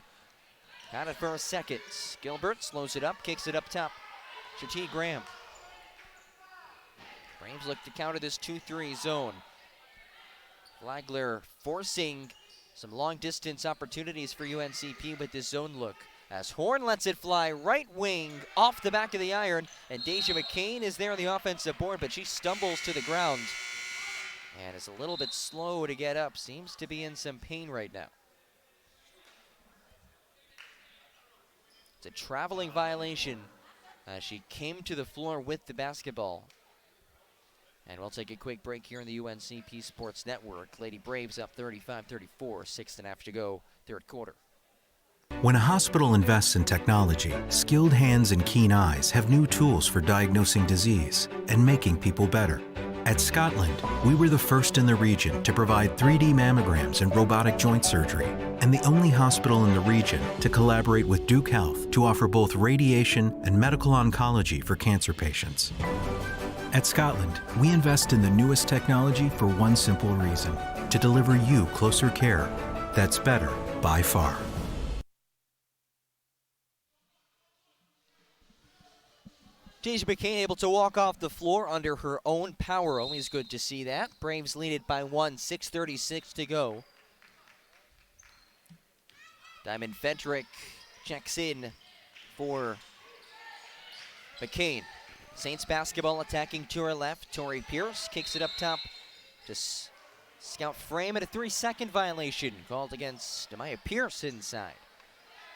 Got it for a second. Gilbert slows it up, kicks it up top to T. Graham. Braves look to counter this 2-3 zone. Flagler forcing some long distance opportunities for UNCP with this zone look. As Horn lets it fly right wing off the back of the iron, and Deja McCain is there on the offensive board, but she stumbles to the ground and is a little bit slow to get up. Seems to be in some pain right now. It's a traveling violation as she came to the floor with the basketball. And we'll take a quick break here on the UNCP Sports Network. Lady Braves up 35-34, 6.5 to go, 3rd quarter. When a hospital invests in technology, skilled hands and keen eyes have new tools for diagnosing disease and making people better. At Scotland, we were the first in the region to provide 3D mammograms and robotic joint surgery, and the only hospital in the region to collaborate with Duke Health to offer both radiation and medical oncology for cancer patients. At Scotland, we invest in the newest technology for one simple reason: to deliver you closer care that's better by far. Deja McCain able to walk off the floor under her own power. Always good to see that. Braves lead it by 1, 6:36 to go. Diamond Fedrick checks in for McCain. Saints basketball attacking to her left. Tori Pierce kicks it up top to Scout Frame at a 3-second violation called against Demaya Pierce inside.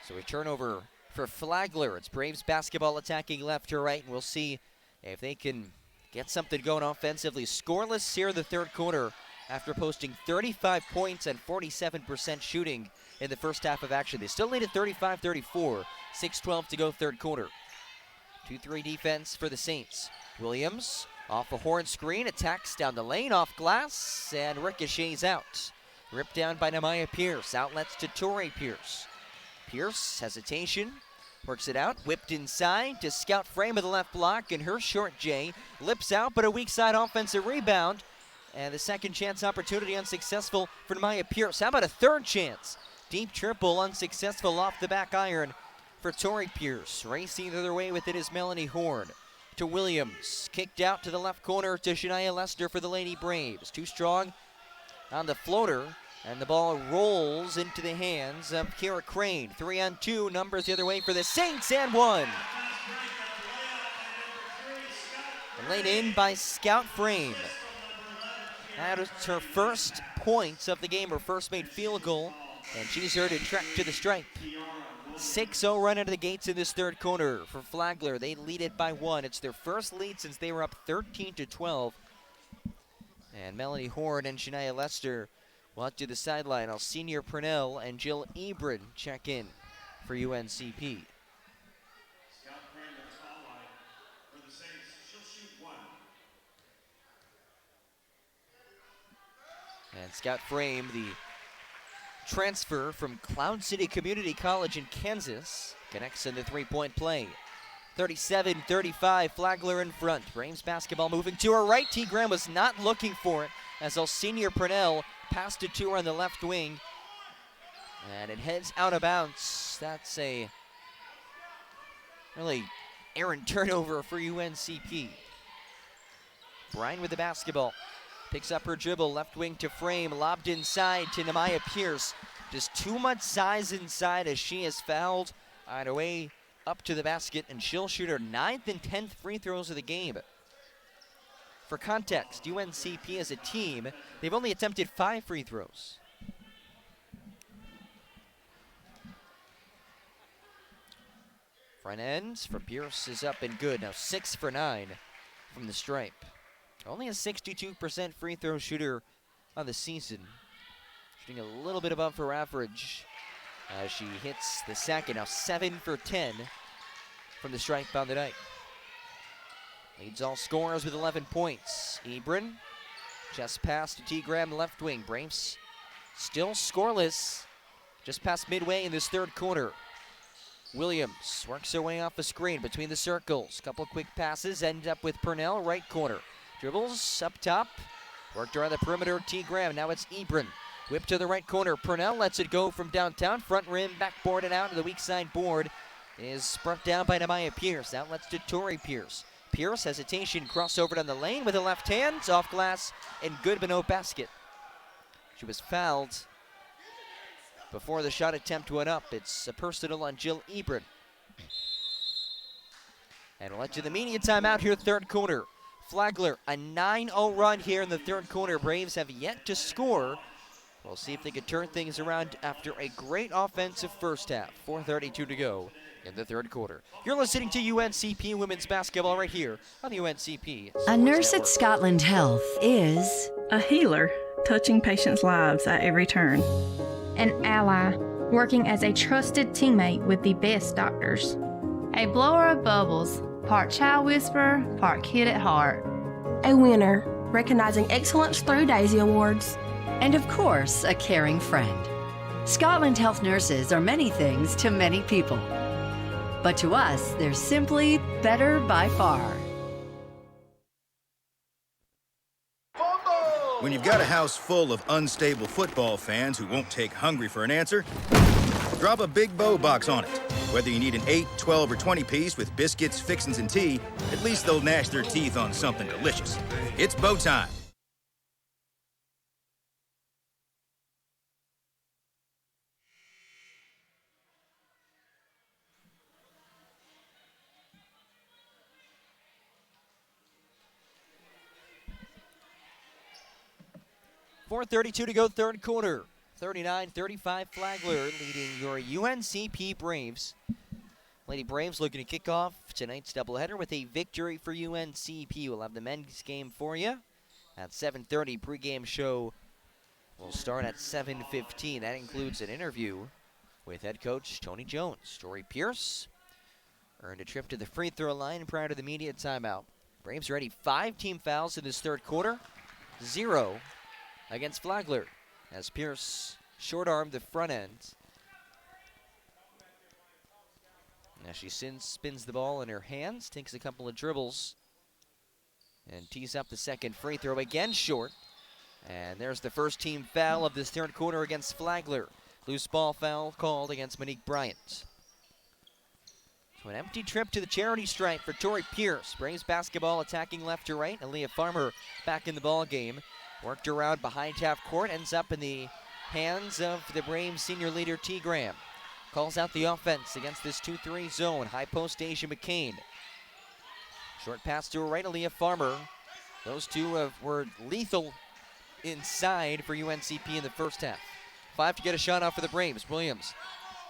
So a turnover for Flagler. It's Braves basketball attacking left to right, and we'll see if they can get something going offensively. Scoreless here in the 3rd quarter after posting 35 points and 47% shooting in the first half of action. They still lead at 35-34, 6:12 to go, 3rd quarter. 2-3 defense for the Saints. Williams off a Horn screen, attacks down the lane, off glass, and ricochets out. Ripped down by Demaya Pierce, outlets to Tori Pierce. Pierce, hesitation, works it out, whipped inside to Scout Frame of the left block, and her short J lips out, but a weak side offensive rebound. And the second chance opportunity unsuccessful for Demaya Pierce. How about a 3rd chance? Deep triple, unsuccessful off the back iron for Tori Pierce. Racing the other way with it is Melanie Horn. To Williams, kicked out to the left corner to Shania Lester for the Lady Braves. Too strong on the floater. And the ball rolls into the hands of Kira Crane. 3-on-2, numbers the other way for the Saints, and 1. Laid in by Scout Frame. That is her first points of the game, her first made field goal, and she's here to trek to the stripe. 6-0 run into the gates in this 3rd quarter for Flagler. They lead it by 1. It's their first lead since they were up 13-12. And Melanie Horn and Shania Lester walk to the sideline. Alcenia Purnell and Jill Ebron check in for UNCP. And Scout Frame, the transfer from Cloud City Community College in Kansas, connects in the three-point play. 37-35, Flagler in front. Braves basketball moving to her right. T. Graham was not looking for it as senior Purnell passed it to her on the left wing. And it heads out of bounds. That's a really errant turnover for UNCP. Bryan with the basketball. Picks up her dribble, left wing to Frame, lobbed inside to Nehemiah Pierce. Just too much size inside as she is fouled on her way up to the basket, and she'll shoot her 9th and 10th free throws of the game. For context, UNCP as a team, they've only attempted 5 free throws. Front end for Pierce is up and good. Now 6 for 9 from the stripe. Only a 62% free throw shooter on the season. Shooting a little bit above her average as she hits the second. Now 7 for 10 from the stripe on the night. Leads all scorers with 11 points. Ebron, just pass to T. Graham, left wing. Braves still scoreless, just past midway in this third quarter. Williams works her way off the screen between the circles. Couple quick passes, end up with Purnell, right corner. Dribbles up top, worked around the perimeter, T. Graham. Now it's Ebron. Whip to the right corner. Purnell lets it go from downtown. Front rim, backboard and out to the weak side board. Is brought down by Nehemiah Pierce. Outlets to Tori Pierce. Pierce, hesitation, crossover down the lane with the left hand. Off glass and good, but no basket. She was fouled before the shot attempt went up. It's a personal on Jill Ebron. And we'll let you the media timeout here, third quarter. Flagler, a 9-0 run here in the third quarter. Braves have yet to score. We'll see if they can turn things around after a great offensive first half. 4:32 to go in the third quarter. You're listening to UNCP women's basketball right here on the UNCP A nurse Network. at Scotland Health is a healer, touching patients' lives at every turn. An ally, working as a trusted teammate with the best doctors. A blower of bubbles, part child whisperer, part kid at heart. A winner, recognizing excellence through Daisy Awards. and of course, a caring friend. Scotland Health nurses are many things to many people. But to us, they're simply better by far. When you've got a house full of unstable football fans who won't take hungry for an answer, drop a big bow box on it. Whether you need an 8, 12, or 20 piece with biscuits, fixins, and tea, at least they'll gnash their teeth on something delicious. It's bow time. .432 to go, third quarter. 39-35 Flagler leading your UNCP Braves. Lady Braves looking to kick off tonight's doubleheader with a victory for UNCP. We'll have the men's game for you at 7:30. Pregame show will start at 7:15. That includes an interview with head coach Tony Jones. Tori Pierce earned a trip to the free throw line prior to the media timeout. Braves ready 5 team fouls in this third quarter, 0 against Flagler, as Pierce short-armed the front end. Now she spins the ball in her hands, takes a couple of dribbles, and tees up the second free throw, again short. And there's the first team foul of this third quarter against Flagler. Loose ball foul called against Monique Bryant. So an empty trip to the charity stripe for Tori Pierce. Braves basketball attacking left to right. Aaliyah Farmer back in the ball game. Worked around behind half court, ends up in the hands of the Braves senior leader T. Graham. Calls out the offense against this 2-3 zone. High post Asia McCain. Short pass to her right, Aaliyah Farmer. Those two were lethal inside for UNCP in the first half. 5 to get a shot off for the Braves. Williams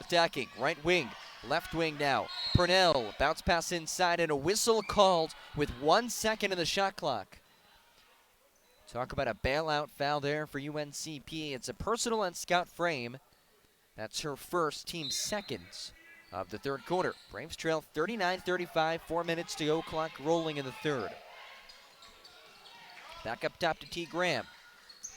attacking, right wing, left wing now. Purnell, bounce pass inside and a whistle called with 1 second in the shot clock. Talk about a bailout foul there for UNCP. It's a personal on Scout Frame. That's her first, team second of the third quarter. Braves trail 39-35, 4 minutes to go, clock rolling in the third. Back up top to T. Graham.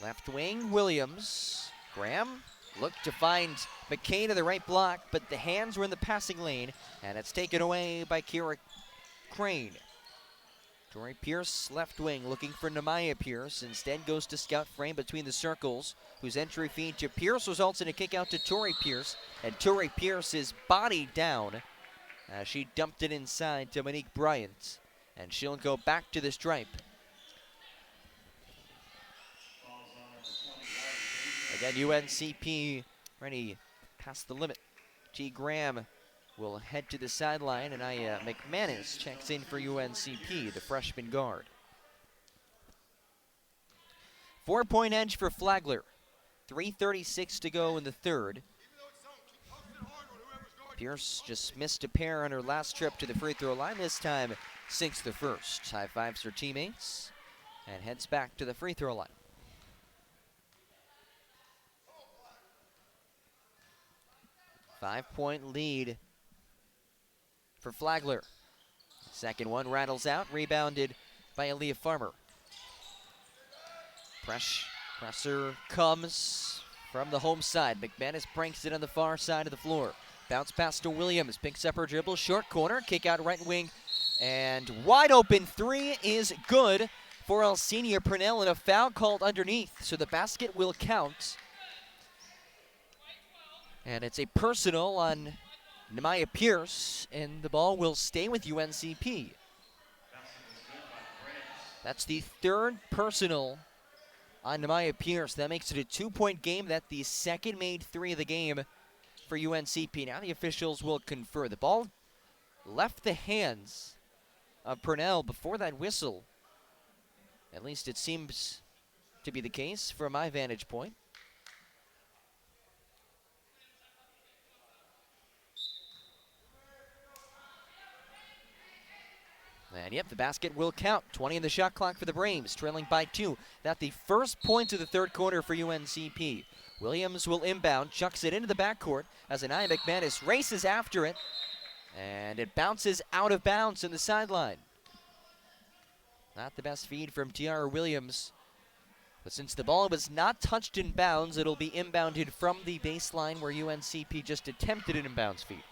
Left wing, Williams. Graham looked to find McCain to the right block, but the hands were in the passing lane, and it's taken away by Kira Crane. Tori Pierce, left wing, looking for Nemaya Pierce. Instead goes to Scout Frame between the circles, whose entry feed to Pierce results in a kick out to Tori Pierce, and Tori Pierce is bodied down as she dumped it inside to Monique Bryant, and she'll go back to the stripe. Again, UNCP ready past the limit. G. Graham will head to the sideline, and McManus checks in for UNCP, the freshman guard. 4-point edge for Flagler. 3:36 to go in the third. Pierce just missed a pair on her last trip to the free throw line. This time sinks the first. High fives her teammates and heads back to the free throw line. Five-point lead for Flagler. Second one rattles out, rebounded by Aaliyah Farmer. Presser comes from the home side. McManus pranks it on the far side of the floor. Bounce pass to Williams, picks up her dribble, short corner, kick out right wing, and wide open three is good for Alcenia Purnell, and a foul called underneath, so the basket will count. And it's a personal on Nemaya Pierce, and the ball will stay with UNCP. That's the third personal on Nemaya Pierce. That makes it a 2-point game. That's the second made three of the game for UNCP. Now the officials will confer. The ball left the hands of Purnell before that whistle. At least it seems to be the case from my vantage point. And yep, the basket will count. 20 in the shot clock for the Braves, trailing by 2. That's the first point of the third quarter for UNCP. Williams will inbound, chucks it into the backcourt as Anaya McManus races after it. And it bounces out of bounds in the sideline. Not the best feed from Tiara Williams. But since the ball was not touched in bounds, it'll be inbounded from the baseline where UNCP just attempted an inbounds feed.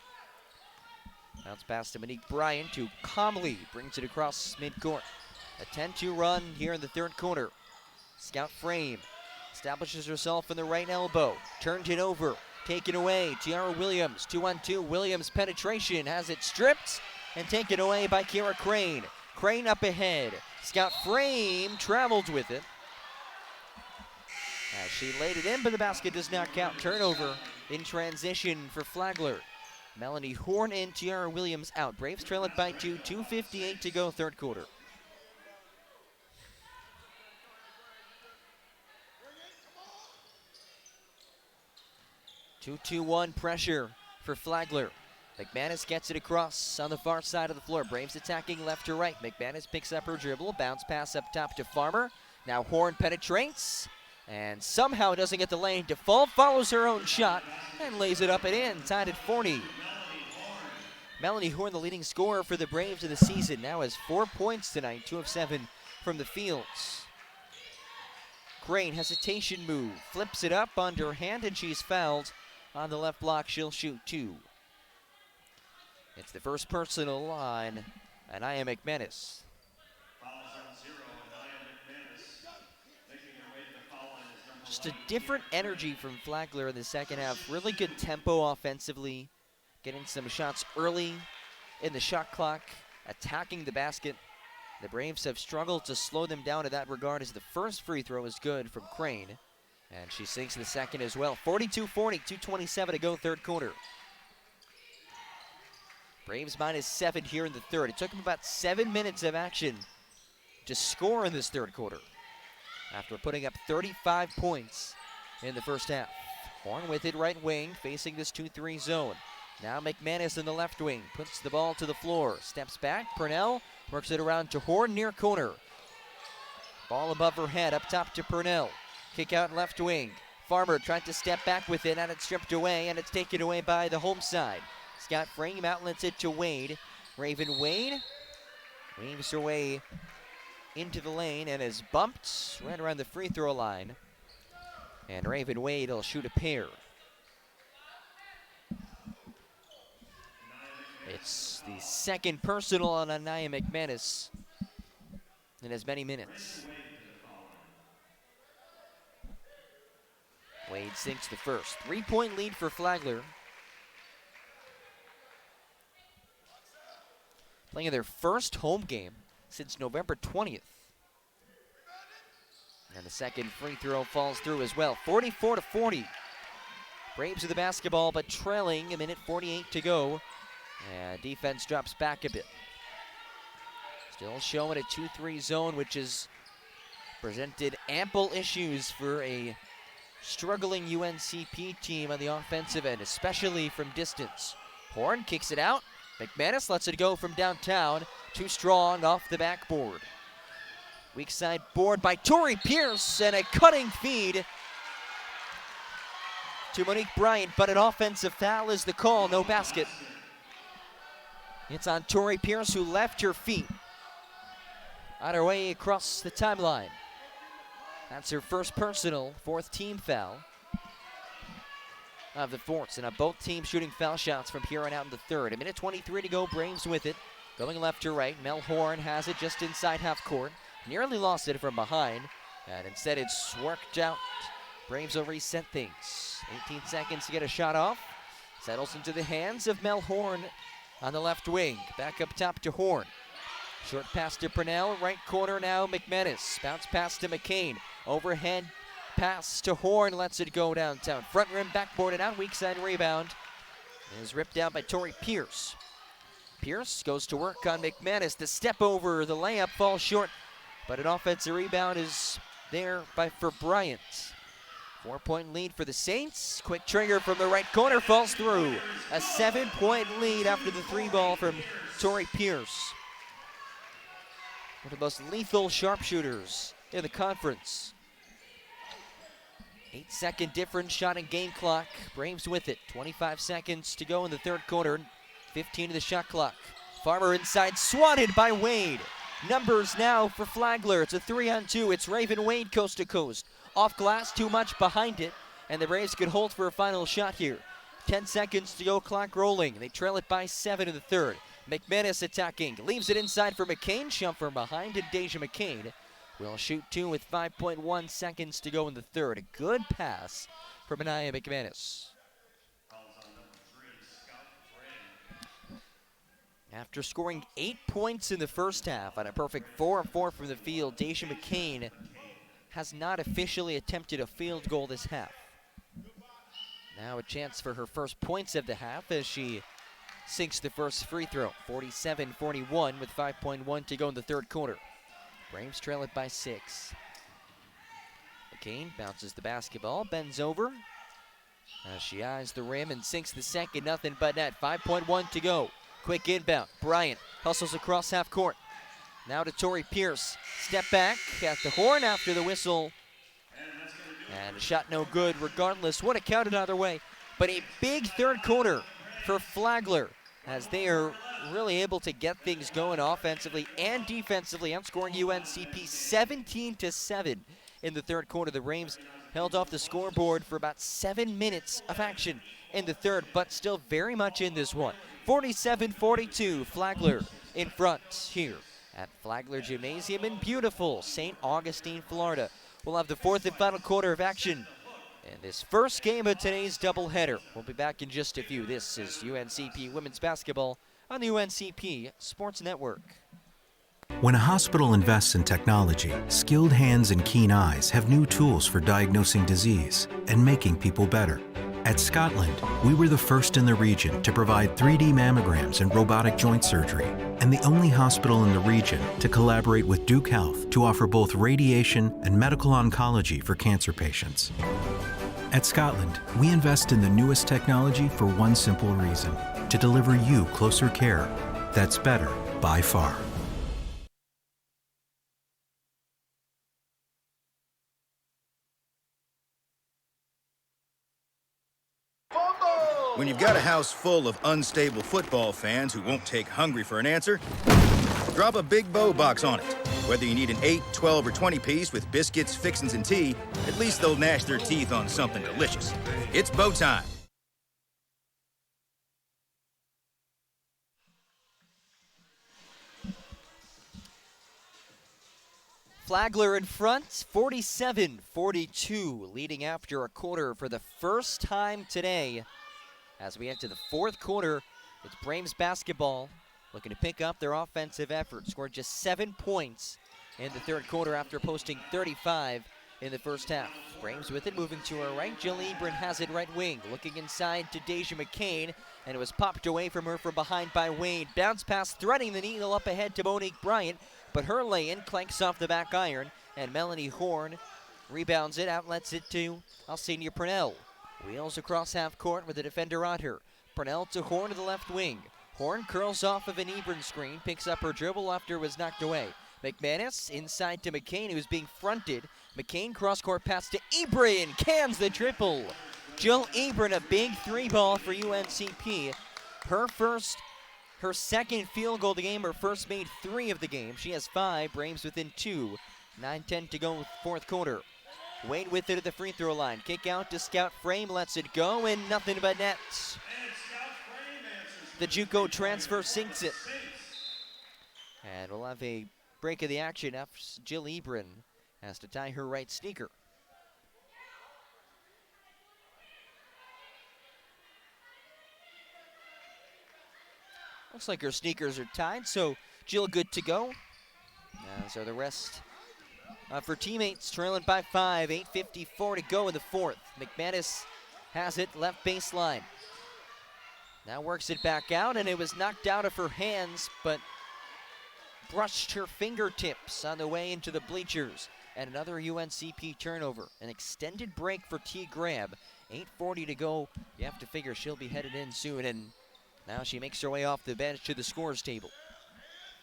Bounce pass to Monique Bryant, who calmly brings it across midcourt. A 10-2 run here in the third quarter. Scout Frame establishes herself in the right elbow. Turned it over, taken away. Tiara Williams, 2-on-2. Williams penetration has it stripped and taken away by Kira Crane. Crane up ahead. Scout Frame traveled with it as she laid it in, but the basket does not count. Turnover in transition for Flagler. Melanie Horn and Tiara Williams out. Braves trail it by 2, 2:58 to go, third quarter. Two-2-1 pressure for Flagler. McManus gets it across on the far side of the floor. Braves attacking left to right. McManus picks up her dribble. Bounce pass up top to Farmer. Now Horn penetrates and somehow doesn't get the lane. Default follows her own shot and lays it up and in, tied at 40. Melanie Horn, the leading scorer for the Braves of the season, now has 4 points tonight, 2 of 7 from the fields. Crane, hesitation move, flips it up underhand, and she's fouled on the left block. She'll shoot 2. It's the first personal on Anaya McManus. Just a different energy from Flagler in the second half. Really good tempo offensively. Getting some shots early in the shot clock, attacking the basket. The Braves have struggled to slow them down in that regard, as the first free throw is good from Crane. And she sinks the second as well. 42-40, 2:27 to go, third quarter. Braves -7 here in the third. It took them about 7 minutes of action to score in this third quarter, after putting up 35 points in the first half. Horn with it right wing, facing this 2-3 zone. Now McManus in the left wing, puts the ball to the floor, steps back. Purnell works it around to Horn near corner. Ball above her head, up top to Purnell. Kick out left wing. Farmer tried to step back with it, and it's stripped away, and it's taken away by the home side. Scott Frame outlets it to Wade. Raven Wade weaves her way into the lane and is bumped right around the free throw line And Raven Wade will shoot a pair. It's the second personal on Anaya McManus in as many minutes. Wade sinks the first. 3-point lead for Flagler. Playing their first home game since November 20th. And the second free throw falls through as well. 44-40. Braves with the basketball, but trailing, a minute 48 to go. And defense drops back a bit. Still showing a 2-3 zone, which has presented ample issues for a struggling UNCP team on the offensive end, especially from distance. Horn kicks it out. McManus lets it go from downtown. Too strong off the backboard. Weak side board by Tori Pierce, and a cutting feed to Monique Bryant, but an offensive foul is the call, no basket. It's on Tori Pierce, who left her feet on her way across the timeline. That's her first personal, fourth team foul of the fourth, and both teams shooting foul shots from here on out in the third. A minute 23 to go, Braves with it. Going left to right, Mel Horn has it just inside half court. Nearly lost it from behind, and instead it's worked out. Braves will reset things. 18 seconds to get a shot off. Settles into the hands of Mel Horn on the left wing. Back up top to Horn. Short pass to Purnell, right corner now McManus. Bounce pass to McCain. Overhead pass to Horn, lets it go downtown. Front rim, backboard, and out. Weak side rebound is ripped out by Tori Pierce. Pierce goes to work on McManus. The step over, the layup falls short, but an offensive rebound is there for Bryant. 4-point lead for the Saints. Quick trigger from the right corner, falls through. A 7-point lead after the three ball from Tori Pierce. One of the most lethal sharpshooters in the conference. 8-second difference, shot and game clock. Braves with it. 25 seconds to go in the third quarter. 15 to the shot clock. Farmer inside, swatted by Wade. Numbers now for Flagler. It's a 3-on-2. It's Raven Wade coast to coast. Off glass, too much behind it, and the Braves could hold for a final shot here. 10 seconds to go, clock rolling. They trail it by 7 in the third. McManus attacking, leaves it inside for McCain. Jump from behind, and Deja McCain will shoot two with 5.1 seconds to go in the third. A good pass from Anaya McManus. After scoring 8 points in the first half on a perfect 4-of-4 from the field, Deja McCain has not officially attempted a field goal this half. Now a chance for her first points of the half as she sinks the first free throw. 47-41 with 5.1 to go in the third quarter. Braves trail it by 6. McCain bounces the basketball, bends over as she eyes the rim and sinks the second. Nothing but net. 5.1 to go. Quick inbound. Bryant hustles across half court. Now to Tori Pierce. Step back at the horn after the whistle. And a shot no good regardless. Would have counted either way. But a big third quarter for Flagler as they are really able to get things going offensively and defensively, outscoring UNCP 17-7 in the third quarter. The Braves held off the scoreboard for about 7 minutes of action in the third, but still very much in this one. 47-42, Flagler in front here at Flagler Gymnasium in beautiful St. Augustine, Florida. We'll have the fourth and final quarter of action in this first game of today's doubleheader. We'll be back in just a few. This is UNCP Women's Basketball on the UNCP Sports Network. When a hospital invests in technology, skilled hands and keen eyes have new tools for diagnosing disease and making people better. At Scotland, we were the first in the region to provide 3D mammograms and robotic joint surgery, and the only hospital in the region to collaborate with Duke Health to offer both radiation and medical oncology for cancer patients. At Scotland, we invest in the newest technology for one simple reason: to deliver you closer care that's better by far. When you've got a house full of unstable football fans who won't take hungry for an answer, drop a big bow box on it. Whether you need an 8, 12, or 20 piece with biscuits, fixins, and tea, at least they'll gnash their teeth on something delicious. It's bow time. Flagler in front, 47-42, leading after a quarter for the first time today. As we enter the fourth quarter, it's Braves basketball looking to pick up their offensive effort. Scored just 7 points in the third quarter after posting 35 in the first half. Braves with it, moving to her right. Jill Ebron has it right wing, looking inside to Deja McCain, and it was popped away from her from behind by Wade. Bounce pass threading the needle up ahead to Monique Bryant, but her lay-in clanks off the back iron, and Melanie Horn rebounds it, outlets it to Alcina Purnell. Wheels across half court with the defender on her. Purnell to Horn to the left wing. Horn curls off of an Ebron screen, picks up her dribble after it was knocked away. McManus inside to McCain, who's being fronted. McCain cross-court pass to Ebron, cans the triple. Jill Ebron, a big three ball for UNCP. Her second field goal of the game, her first made 3 of the game. She has 5, Braves within 2. 9:10 to go fourth quarter. Wade with it at the free throw line. Kick out to Scout Frame, lets it go, and nothing but nets. The JUCO transfer sinks it. And we'll have a break of the action after Jill Ebron has to tie her right sneaker. Looks like her sneakers are tied, so Jill good to go. As are the rest of her teammates, trailing by 5, 8:54 to go in the fourth. McManus has it left baseline. Now works it back out, and it was knocked out of her hands, but brushed her fingertips on the way into the bleachers. And another UNCP turnover. An extended break for T. Graham. 8:40 to go. You have to figure she'll be headed in soon, and now she makes her way off the bench to the scores table.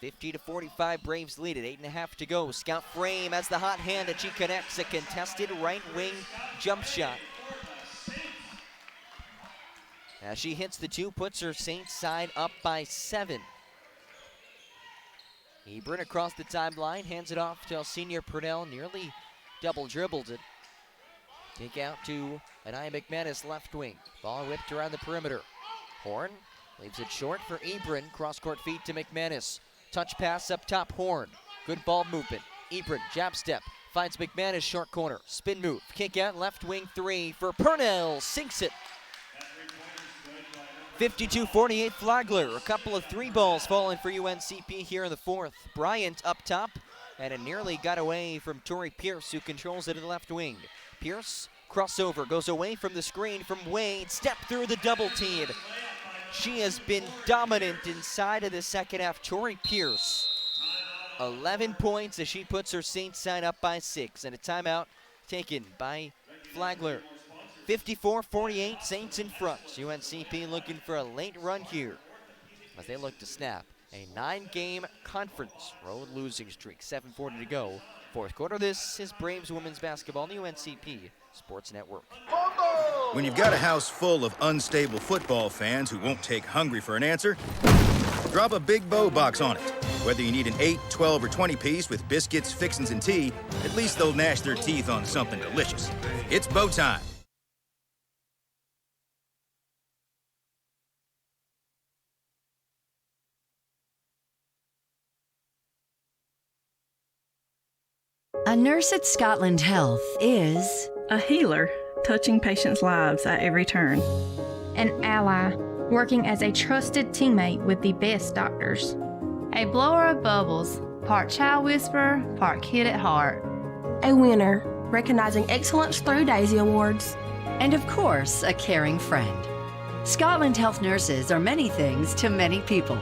50-45, Braves lead it. 8.5 to go. Scout Frame has the hot hand, and she connects a contested right wing jump shot. As she hits the 2, puts her Saints side up by 7. Ebron across the timeline, hands it off to Alcina Purnell, nearly double dribbled it. Take out to Anaya McManus, left wing. Ball whipped around the perimeter. Horn leaves it short for Ebron, cross-court feed to McManus. Touch pass up top, Horn. Good ball movement. Ebron, jab step, finds McManus, short corner. Spin move, kick out, left wing 3 for Purnell, sinks it. 52-48 Flagler. A couple of 3 balls falling for UNCP here in the fourth. Bryant up top, and it nearly got away from Tori Pierce, who controls it in the left wing. Pierce, crossover, goes away from the screen from Wade, step through the double team. She has been dominant inside of the second half. Tori Pierce, 11 points as she puts her Saints side up by 6, and a timeout taken by Flagler. 54-48, Saints in front. UNCP looking for a late run here as they look to snap a 9-game conference road losing streak. 7:40 to go. Fourth quarter. This is Braves women's basketball on the UNCP Sports Network. When you've got a house full of unstable football fans who won't take hungry for an answer, drop a big bow box on it. Whether you need an 8, 12, or 20 piece with biscuits, fixins, and tea, at least they'll gnash their teeth on something delicious. It's bow time. A nurse at Scotland Health is a healer, touching patients' lives at every turn. An ally, working as a trusted teammate with the best doctors. A blower of bubbles, part child whisperer, part kid at heart. A winner, recognizing excellence through Daisy Awards. And of course, a caring friend. Scotland Health nurses are many things to many people.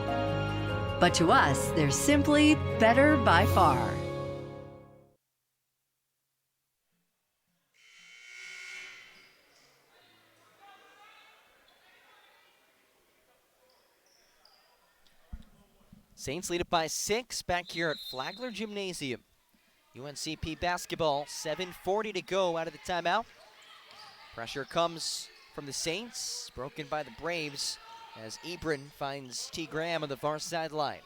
But to us, they're simply better by far. Saints lead it by 6 back here at Flagler Gymnasium. UNCP basketball, 7:40 to go out of the timeout. Pressure comes from the Saints, broken by the Braves as Ebron finds T. Graham on the far sideline.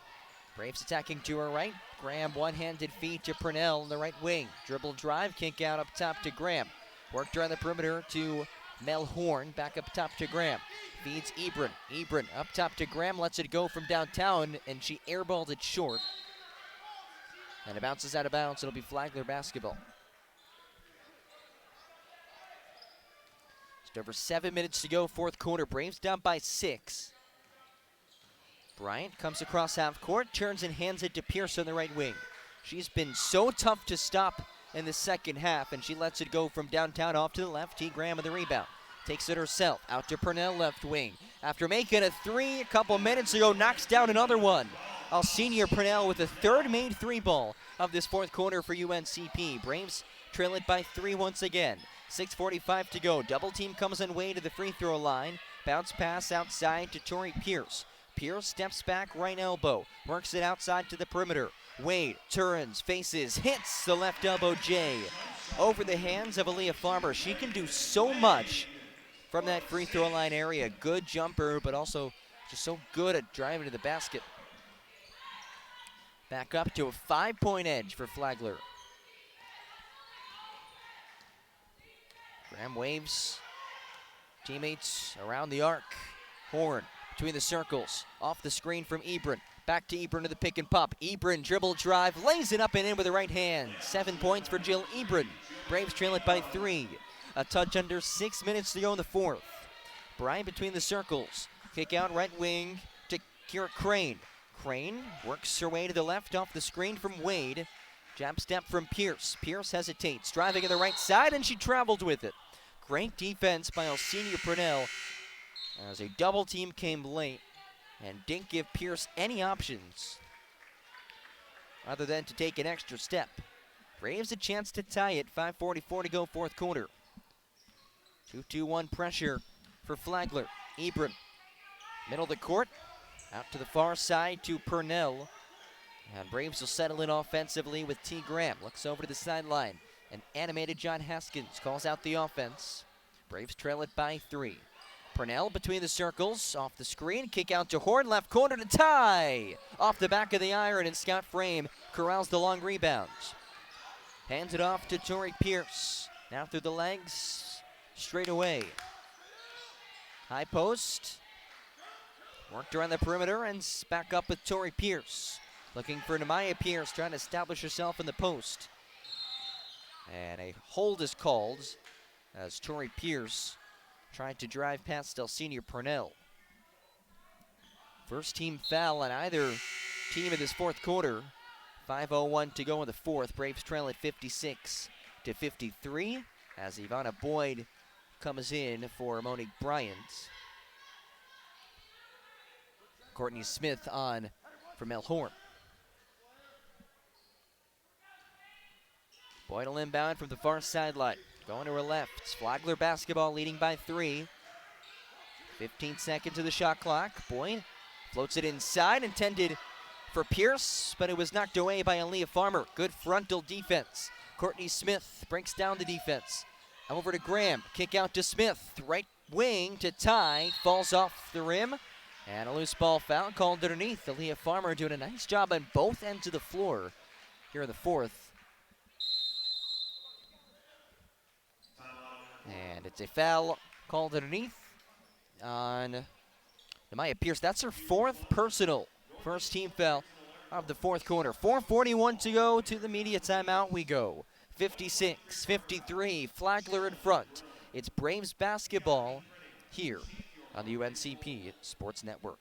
Braves attacking to her right. Graham one-handed feed to Purnell in the right wing. Dribble drive, kick out up top to Graham. Worked around the perimeter to Mel Horn, back up top to Graham. Feeds Ebron. Ebron up top to Graham, lets it go from downtown, and she airballed it short. And it bounces out of bounds. It'll be Flagler basketball. Just over 7 minutes to go, fourth quarter. Braves down by 6. Bryant comes across half court, turns and hands it to Pierce on the right wing. She's been so tough to stop in the second half, and she lets it go from downtown off to the left. T. Graham with the rebound. Takes it herself, out to Purnell, left wing. After making a three a couple minutes ago, knocks down another one. Senior Purnell with the third made three ball of this fourth quarter for UNCP. Braves trail it by 3 once again. 6:45 to go. Double team comes on way to the free throw line. Bounce pass outside to Tori Pierce. Pierce steps back, right elbow. Works it outside to the perimeter. Wade turns, faces, hits the left elbow J. Over the hands of Aaliyah Farmer. She can do so much from that free throw line area. Good jumper, but also just so good at driving to the basket. Back up to a 5-point edge for Flagler. Graham waves. Teammates around the arc. Horn between the circles. Off the screen from Ebron. Back to Ebron to the pick and pop. Ebron dribble drive. Lays it up and in with the right hand. 7 points for Jill Ebron. Braves trail it by 3. A touch under 6 minutes to go in the fourth. Bryant between the circles. Kick out right wing to Kira Crane. Crane works her way to the left off the screen from Wade. Jab step from Pierce. Pierce hesitates, driving to the right side, and she traveled with it. Great defense by Senior Purnell as a double team came late and didn't give Pierce any options other than to take an extra step. Braves a chance to tie it. 5:44 to go, fourth quarter. 2-2-1 pressure for Flagler. Ebron, middle of the court, out to the far side to Purnell. And Braves will settle in offensively with T. Graham. Looks over to the sideline. An animated John Haskins calls out the offense. Braves trail it by 3. Purnell between the circles, off the screen, kick out to Horn, left corner to tie. Off the back of the iron, and Scott Frame corrals the long rebounds. Hands it off to Tori Pierce. Now through the legs, straight away. High post. Worked around the perimeter and back up with Tori Pierce. Looking for Nemaya Pierce, trying to establish herself in the post. And a hold is called as Tori Pierce tried to drive past Senior Purnell. First team foul on either team in this fourth quarter. 5:01 to go in the fourth. Braves trail at 56-53 as Ivana Boyd comes in for Monique Bryant. Courtney Smith on for Mel Horn. Boyd will inbound from the far sideline. Going to her left. Flagler basketball leading by 3. 15 seconds to the shot clock. Boyd floats it inside, intended for Pierce, but it was knocked away by Aaliyah Farmer. Good frontal defense. Courtney Smith breaks down the defense. Over to Graham. Kick out to Smith. Right wing to Ty. Falls off the rim. And a loose ball foul called underneath. Aaliyah Farmer doing a nice job on both ends of the floor here in the fourth. And it's a foul called underneath on Nemaya Pierce. That's her 4th personal. First team foul of the fourth quarter. 4:41 to go. To the media timeout we go. 56-53. Flagler in front. It's Braves basketball here on the UNCP Sports Network.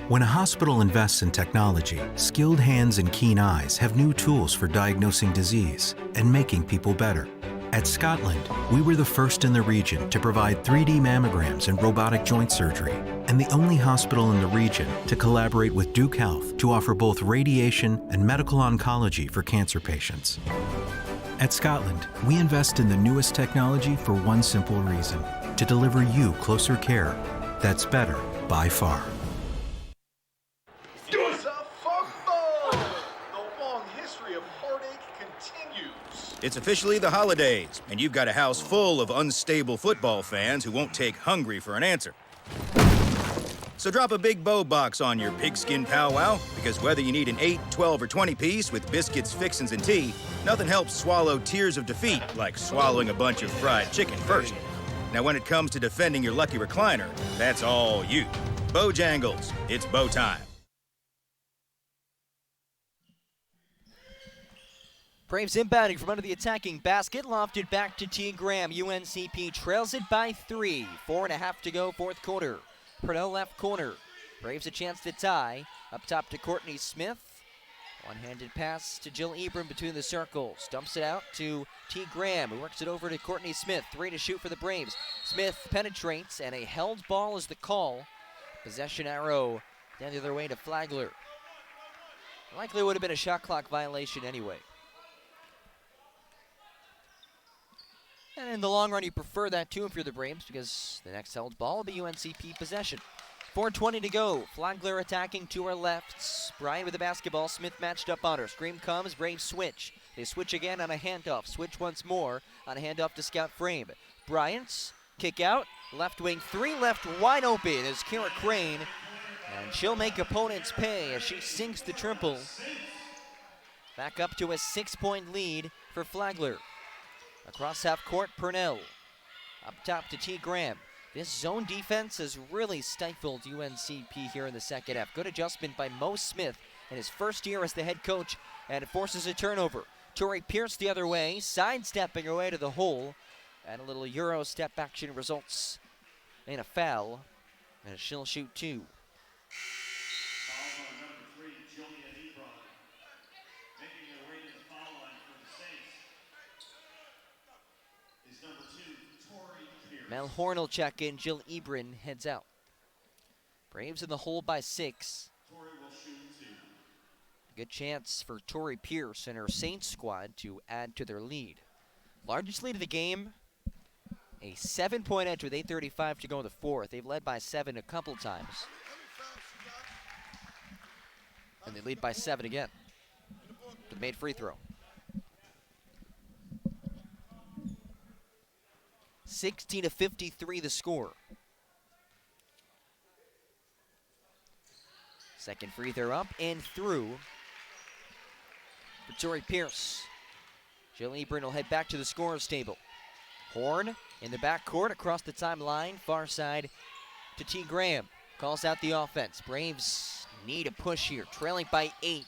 When a hospital invests in technology, skilled hands and keen eyes have new tools for diagnosing disease and making people better. At Scotland, we were the first in the region to provide 3D mammograms and robotic joint surgery, and the only hospital in the region to collaborate with Duke Health to offer both radiation and medical oncology for cancer patients. At Scotland, we invest in the newest technology for one simple reason: to deliver you closer care that's better by far. It's a football! The long history of heartache continues. It's officially the holidays, and you've got a house full of unstable football fans who won't take hungry for an answer. So drop a big bow box on your pigskin powwow, because whether you need an 8, 12, or 20 piece with biscuits, fixins, and tea, nothing helps swallow tears of defeat like swallowing a bunch of fried chicken first. Now when it comes to defending your lucky recliner, that's all you. Bojangles, it's bow time. Braves inbounding from under the attacking basket, lofted back to T. Graham. UNCP trails it by 3. 4.5 to go, fourth quarter. Purnell left corner. Braves a chance to tie. Up top to Courtney Smith. One-handed pass to Jill Ebron between the circles. Dumps it out to T. Graham, who works it over to Courtney Smith. 3 to shoot for the Braves. Smith penetrates, and a held ball is the call. Possession arrow down the other way to Flagler. Likely would have been a shot clock violation anyway. And in the long run, you prefer that too if you're the Braves, because the next held ball will be UNCP possession. 4:20 to go. Flagler attacking to her left. Bryant with the basketball. Smith matched up on her. Scream comes. Braves switch. They switch again on a handoff. Switch once more on a handoff to Scout Frame. Bryant's kick out. Left wing 3 left wide open is Kara Crane. And she'll make opponents pay as she sinks the triple. Back up to a 6-point lead for Flagler. Across half court, Purnell. Up top to T. Graham. This zone defense has really stifled UNCP here in the second half. Good adjustment by Mo Smith in his first year as the head coach, and it forces a turnover. Tori Pierce the other way, sidestepping her way to the hole, and a little Euro step action results in a foul, and she'll shoot 2. Mel Horn will check in. Jill Ebron heads out. Braves in the hole by 6. Good chance for Tori Pierce and her Saints squad to add to their lead. Largest lead of the game, a 7-point edge with 8:35 to go in the fourth. They've led by 7 a couple times. And they lead by 7 again. The made free throw. 60-53 the score. Second free throw up and through for Tori Pierce. Jill Ebron will head back to the scorer's table. Horn in the backcourt across the timeline, far side to T. Graham. Calls out the offense. Braves need a push here, trailing by 8.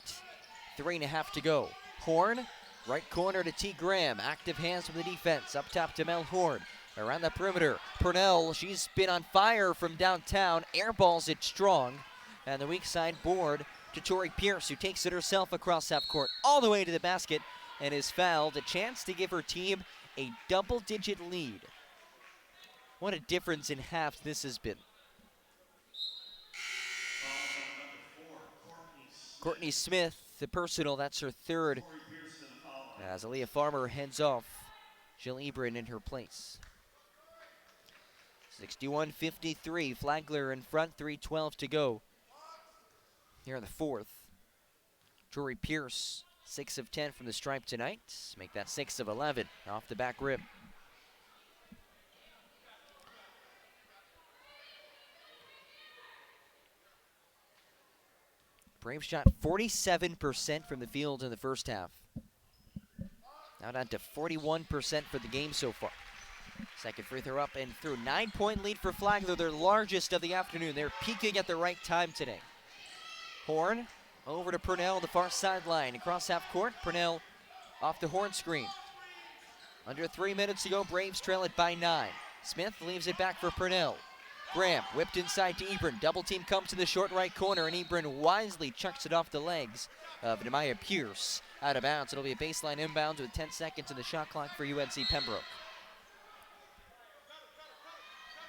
3.5 to go. Horn, right corner to T. Graham. Active hands from the defense. Up top to Mel Horn. Around the perimeter, Purnell, she's been on fire from downtown. Airballs it strong. And the weak side board to Tori Pierce, who takes it herself across half court all the way to the basket and is fouled. A chance to give her team a double-digit lead. What a difference in halves this has been. Courtney Smith, the personal, that's her 3rd. As Aaliyah Farmer heads off, Jill Ebron in her place. 61-53, Flagler in front, 3:12 to go here in the fourth. Tori Pierce, 6 of 10 from the stripe tonight. Make that 6 of 11 off the back rim. Braves shot 47% from the field in the first half. Now down to 41% for the game so far. Second free throw up and through. 9-point lead for Flagler, their largest of the afternoon. They're peaking at the right time today. Horn over to Purnell, the far sideline. Across half court, Purnell off the Horn screen. Under 3 minutes to go, Braves trail it by 9. Smith leaves it back for Purnell. Graham whipped inside to Ebron. Double team comes to the short right corner, and Ebron wisely chucks it off the legs of Nemaya Pierce. Out of bounds. It'll be a baseline inbound with 10 seconds in the shot clock for UNC Pembroke.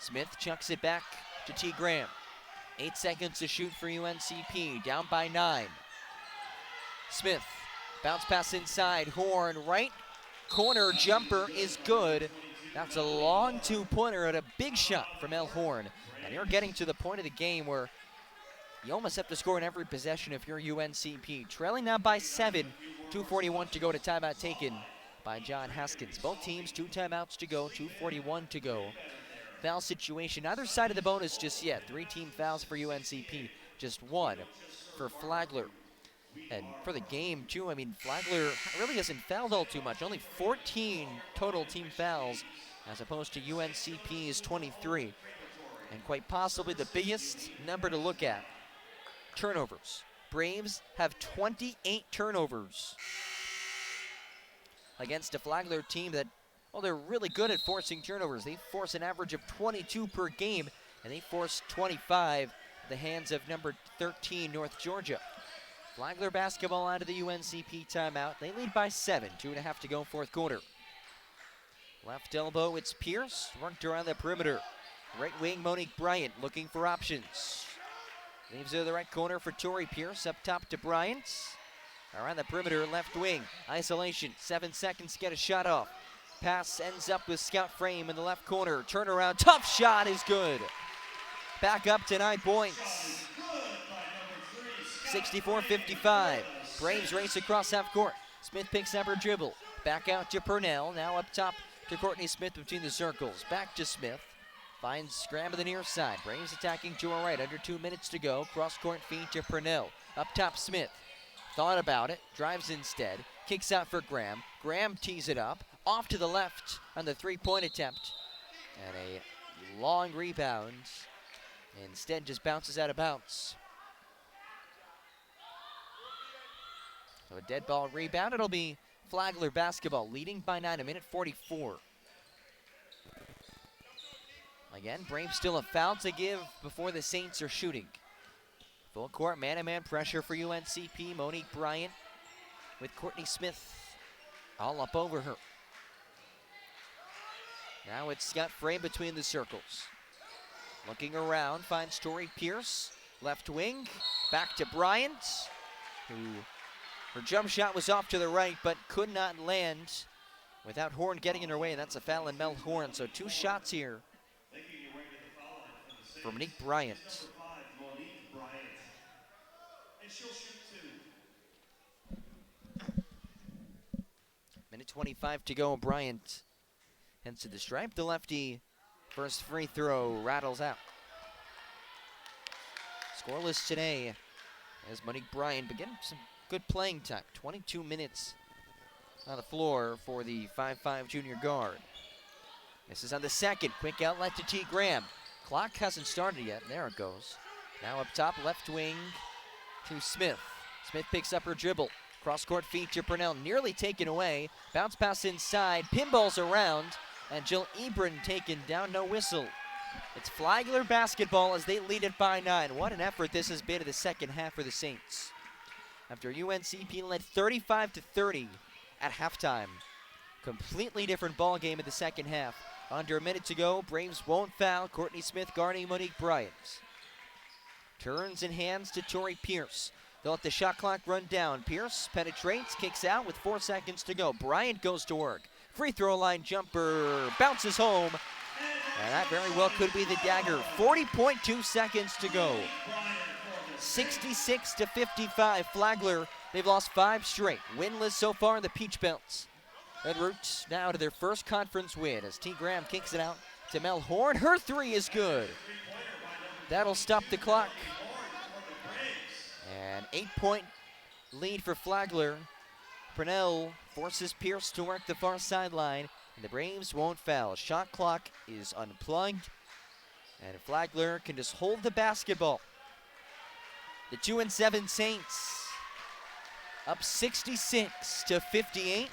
Smith chucks it back to T. Graham. 8 seconds to shoot for UNCP, down by 9. Smith, bounce pass inside, Horn, right corner jumper is good. That's a long 2-pointer and a big shot from El Horn. And you're getting to the point of the game where you almost have to score in every possession if you're UNCP. Trailing now by 7, 2:41 to go to timeout taken by John Haskins. Both teams 2 timeouts to go, 2:41 to go foul situation. Neither side of the bonus just yet. 3 team fouls for UNCP, just 1 for Flagler. And for the game, too, I mean, Flagler really hasn't fouled all too much. Only 14 total team fouls, as opposed to UNCP's 23. And quite possibly the biggest number to look at, turnovers. Braves have 28 turnovers against a Flagler team that, well, they're really good at forcing turnovers. They force an average of 22 per game, and they forced 25 at the hands of number 13, North Georgia. Flagler basketball out of the UNCP timeout. They lead by 7, 2.5 to go, fourth quarter. Left elbow, it's Pierce, worked around the perimeter. Right wing, Monique Bryant looking for options. Leaves it to the right corner for Tori Pierce, up top to Bryant. Around the perimeter, left wing, isolation, 7 seconds to get a shot off. Pass ends up with Scout Frame in the left corner. Turnaround, tough shot is good. Back up to 9 points. 64-55. Braves race across half court. Smith picks up her dribble. Back out to Purnell. Now up top to Courtney Smith between the circles. Back to Smith. Finds Scram to the near side. Braves attacking to her right. Under 2 minutes to go. Cross court feed to Purnell. Up top Smith. Thought about it. Drives instead. Kicks out for Graham. Graham tees it up. Off to the left on the 3-point attempt. And a long rebound. Instead just bounces out of bounds. So a dead ball rebound. It'll be Flagler basketball, leading by 9, 1:44. Again, Braves still a foul to give before the Saints are shooting. Full court, man-to-man pressure for UNCP. Monique Bryant with Courtney Smith all up over her. Now it's Scott Frame between the circles. Looking around, finds Tori Pierce. Left wing, back to Bryant, who her jump shot was off to the right, but could not land without Horn getting in her way. That's a foul in Mel Horn. So 2 shots here for Monique Bryant. Minute 25 to go. Bryant heads to the stripe. The lefty, first free throw rattles out. Scoreless today as Monique Bryant began some good playing time. 22 minutes on the floor for the 5'5" junior guard. This is on the second. Quick outlet to T. Graham. Clock hasn't started yet. There it goes. Now up top, left wing to Smith. Smith picks up her dribble. Cross-court feed to Purnell, nearly taken away. Bounce pass inside, pinballs around, and Jill Ebron taken down, no whistle. It's Flagler basketball as they lead it by 9. What an effort this has been in the second half for the Saints. After UNCP led 35-30 at halftime. Completely different ball game in the second half. Under a minute to go, Braves won't foul. Courtney Smith guarding Monique Bryant. Turns and hands to Tori Pierce. They'll let the shot clock run down. Pierce penetrates, kicks out with 4 seconds to go. Bryant goes to work. Free throw line jumper, bounces home. And that very well could be the dagger. 40.2 seconds to go. 66-55, Flagler. They've lost 5 straight. Winless so far in the Peach Belts. En route now to their first conference win as T. Graham kicks it out to Mel Horn. Her 3 is good. That'll stop the clock. An 8-point lead for Flagler. Purnell forces Pierce to work the far sideline, and the Braves won't foul. Shot clock is unplugged, and Flagler can just hold the basketball. The 2-7 Saints up 66-58.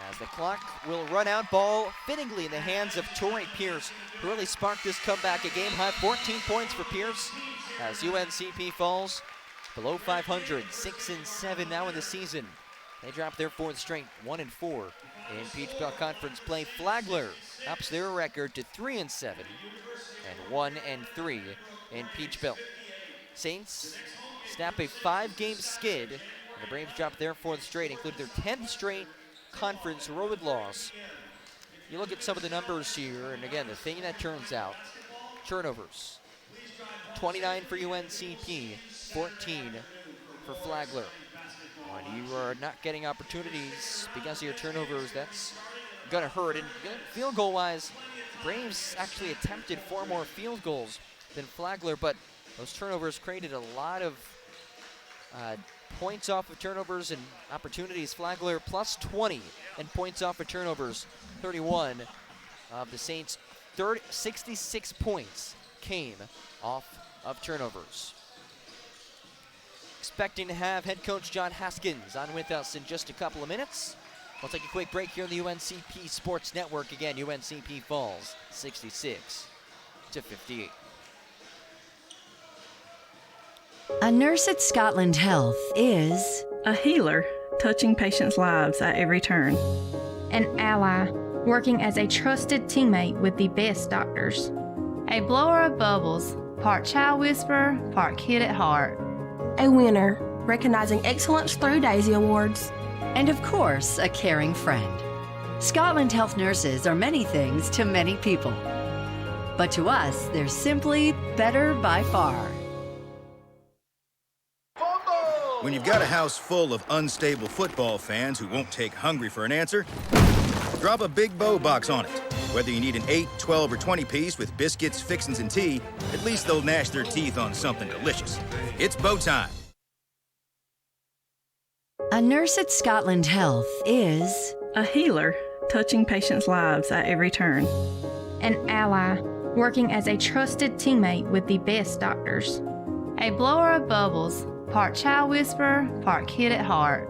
As the clock will run out, ball fittingly in the hands of Tori Pierce, who really sparked this comeback. A game-high 14 points for Pierce as UNCP falls below 500, 6-7 now in the season. They drop their 4th straight, 1-4 in Peach Belt Conference play. Flagler ups their record to 3-7 and 1-3 in Peach Belt. Saints snap a 5-game skid, and the Braves drop their 4th straight, including their 10th straight conference road loss. You look at some of the numbers here, and again, the thing that turns out, turnovers. 29 for UNCP, 14 for Flagler. When you are not getting opportunities because of your turnovers, that's gonna hurt. And field goal wise, Braves actually attempted 4 more field goals than Flagler, but those turnovers created a lot of points off of turnovers and opportunities. Flagler plus 20 and points off of turnovers, 31 of the Saints. 66 points came off of turnovers. Expecting to have head coach John Haskins on with us in just a couple of minutes. We'll take a quick break here on the UNCP Sports Network. Again, UNCP falls 66-58. A nurse at Scotland Health is a healer, touching patients' lives at every turn. An ally, working as a trusted teammate with the best doctors. A blower of bubbles, part child whisperer, part kid at heart. A winner, recognizing excellence through Daisy Awards. And of course, a caring friend. Scotland Health nurses are many things to many people. But to us, they're simply better by far. When you've got a house full of unstable football fans who won't take hungry for an answer, drop a big bow box on it. Whether you need an 8, 12, or 20 piece with biscuits, fixins, and tea, at least they'll gnash their teeth on something delicious. It's bow time. A nurse at Scotland Health is a healer, touching patients' lives at every turn. An ally, working as a trusted teammate with the best doctors. A blower of bubbles, part child whisperer, part kid at heart.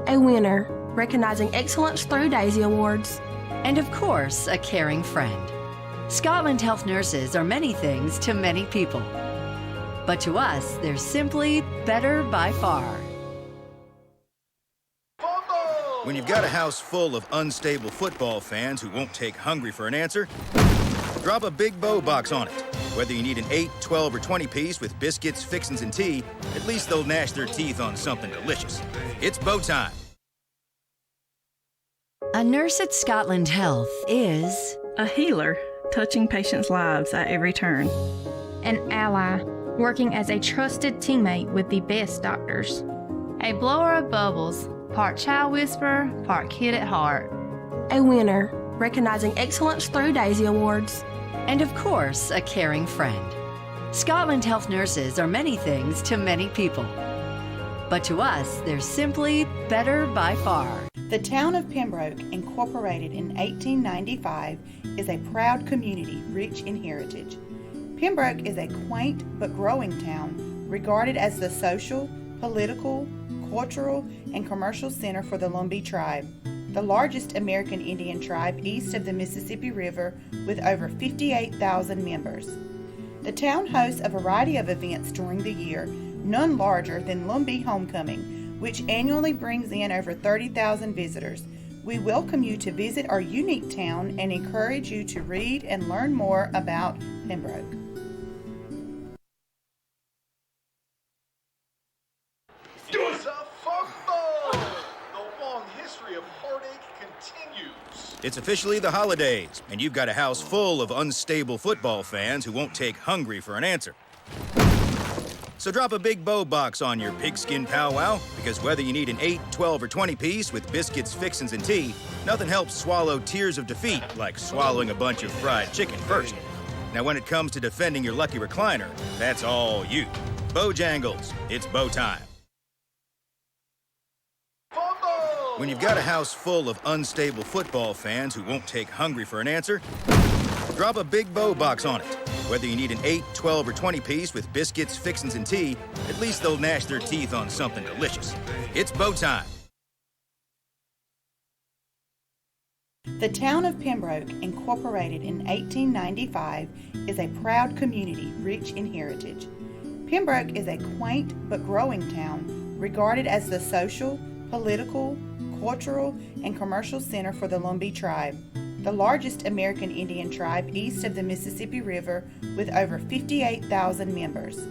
A winner, recognizing excellence through Daisy Awards. And of course, a caring friend. Scotland Health nurses are many things to many people. But to us, they're simply better by far. When you've got a house full of unstable football fans who won't take hungry for an answer, drop a big bow box on it. Whether you need an 8, 12, or 20 piece with biscuits, fixins, and tea, at least they'll gnash their teeth on something delicious. It's bow time. A nurse at Scotland Health is a healer, touching patients' lives at every turn. An ally, working as a trusted teammate with the best doctors. A blower of bubbles, part child whisperer, part kid at heart. A winner, recognizing excellence through Daisy Awards. And of course, a caring friend. Scotland Health nurses are many things to many people. But to us, they're simply better by far. The town of Pembroke, incorporated in 1895, is a proud community rich in heritage. Pembroke is a quaint but growing town, regarded as the social, political, cultural, and commercial center for the Lumbee tribe, the largest American Indian tribe east of the Mississippi River with over 58,000 members. The town hosts a variety of events during the year, none larger than Lumbee Homecoming, which annually brings in over 30,000 visitors. We welcome you to visit our unique town and encourage you to read and learn more about Pembroke. It's a football! The long history of heartache continues. It's officially the holidays, and you've got a house full of unstable football fans who won't take hungry for an answer. So drop a big bow box on your pigskin powwow, because whether you need an 8, 12, or 20 piece with biscuits, fixins, and tea, nothing helps swallow tears of defeat like swallowing a bunch of fried chicken first. Now when it comes to defending your lucky recliner, that's all you. Bojangles, it's bow time. When you've got a house full of unstable football fans who won't take hungry for an answer, drop a big bow box on it. Whether you need an 8, 12, or 20 piece with biscuits, fixins, and tea, at least they'll gnash their teeth on something delicious. It's bow time. The town of Pembroke, incorporated in 1895, is a proud community rich in heritage. Pembroke is a quaint but growing town, regarded as the social, political, cultural, and commercial center for the Lumbee tribe, the largest American Indian tribe east of the Mississippi River with over 58,000 members.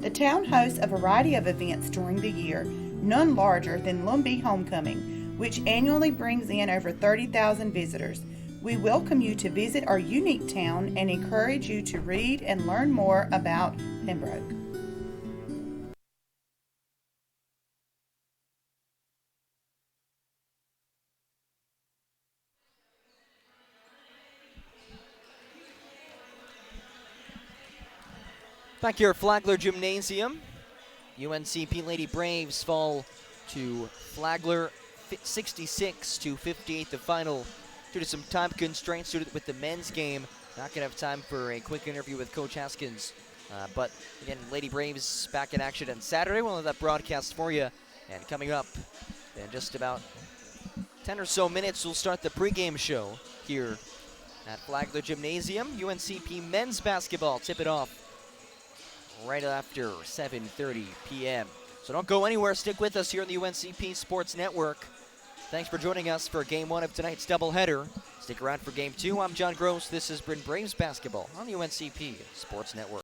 The town hosts a variety of events during the year, none larger than Lumbee Homecoming, which annually brings in over 30,000 visitors. We welcome you to visit our unique town and encourage you to read and learn more about Pembroke. Back here at Flagler Gymnasium, UNCP Lady Braves fall to Flagler 66-58, the final, due to some time constraints with the men's game. Not going to have time for a quick interview with Coach Haskins. But again, Lady Braves back in action on Saturday. We'll have that broadcast for you. And coming up in just about 10 or so minutes, we'll start the pregame show here at Flagler Gymnasium. UNCP men's basketball tip it off right after 7:30 p.m. So don't go anywhere. Stick with us here on the UNCP Sports Network. Thanks for joining us for Game 1 of tonight's doubleheader. Stick around for Game 2. I'm John Gross. This has been Braves basketball on the UNCP Sports Network.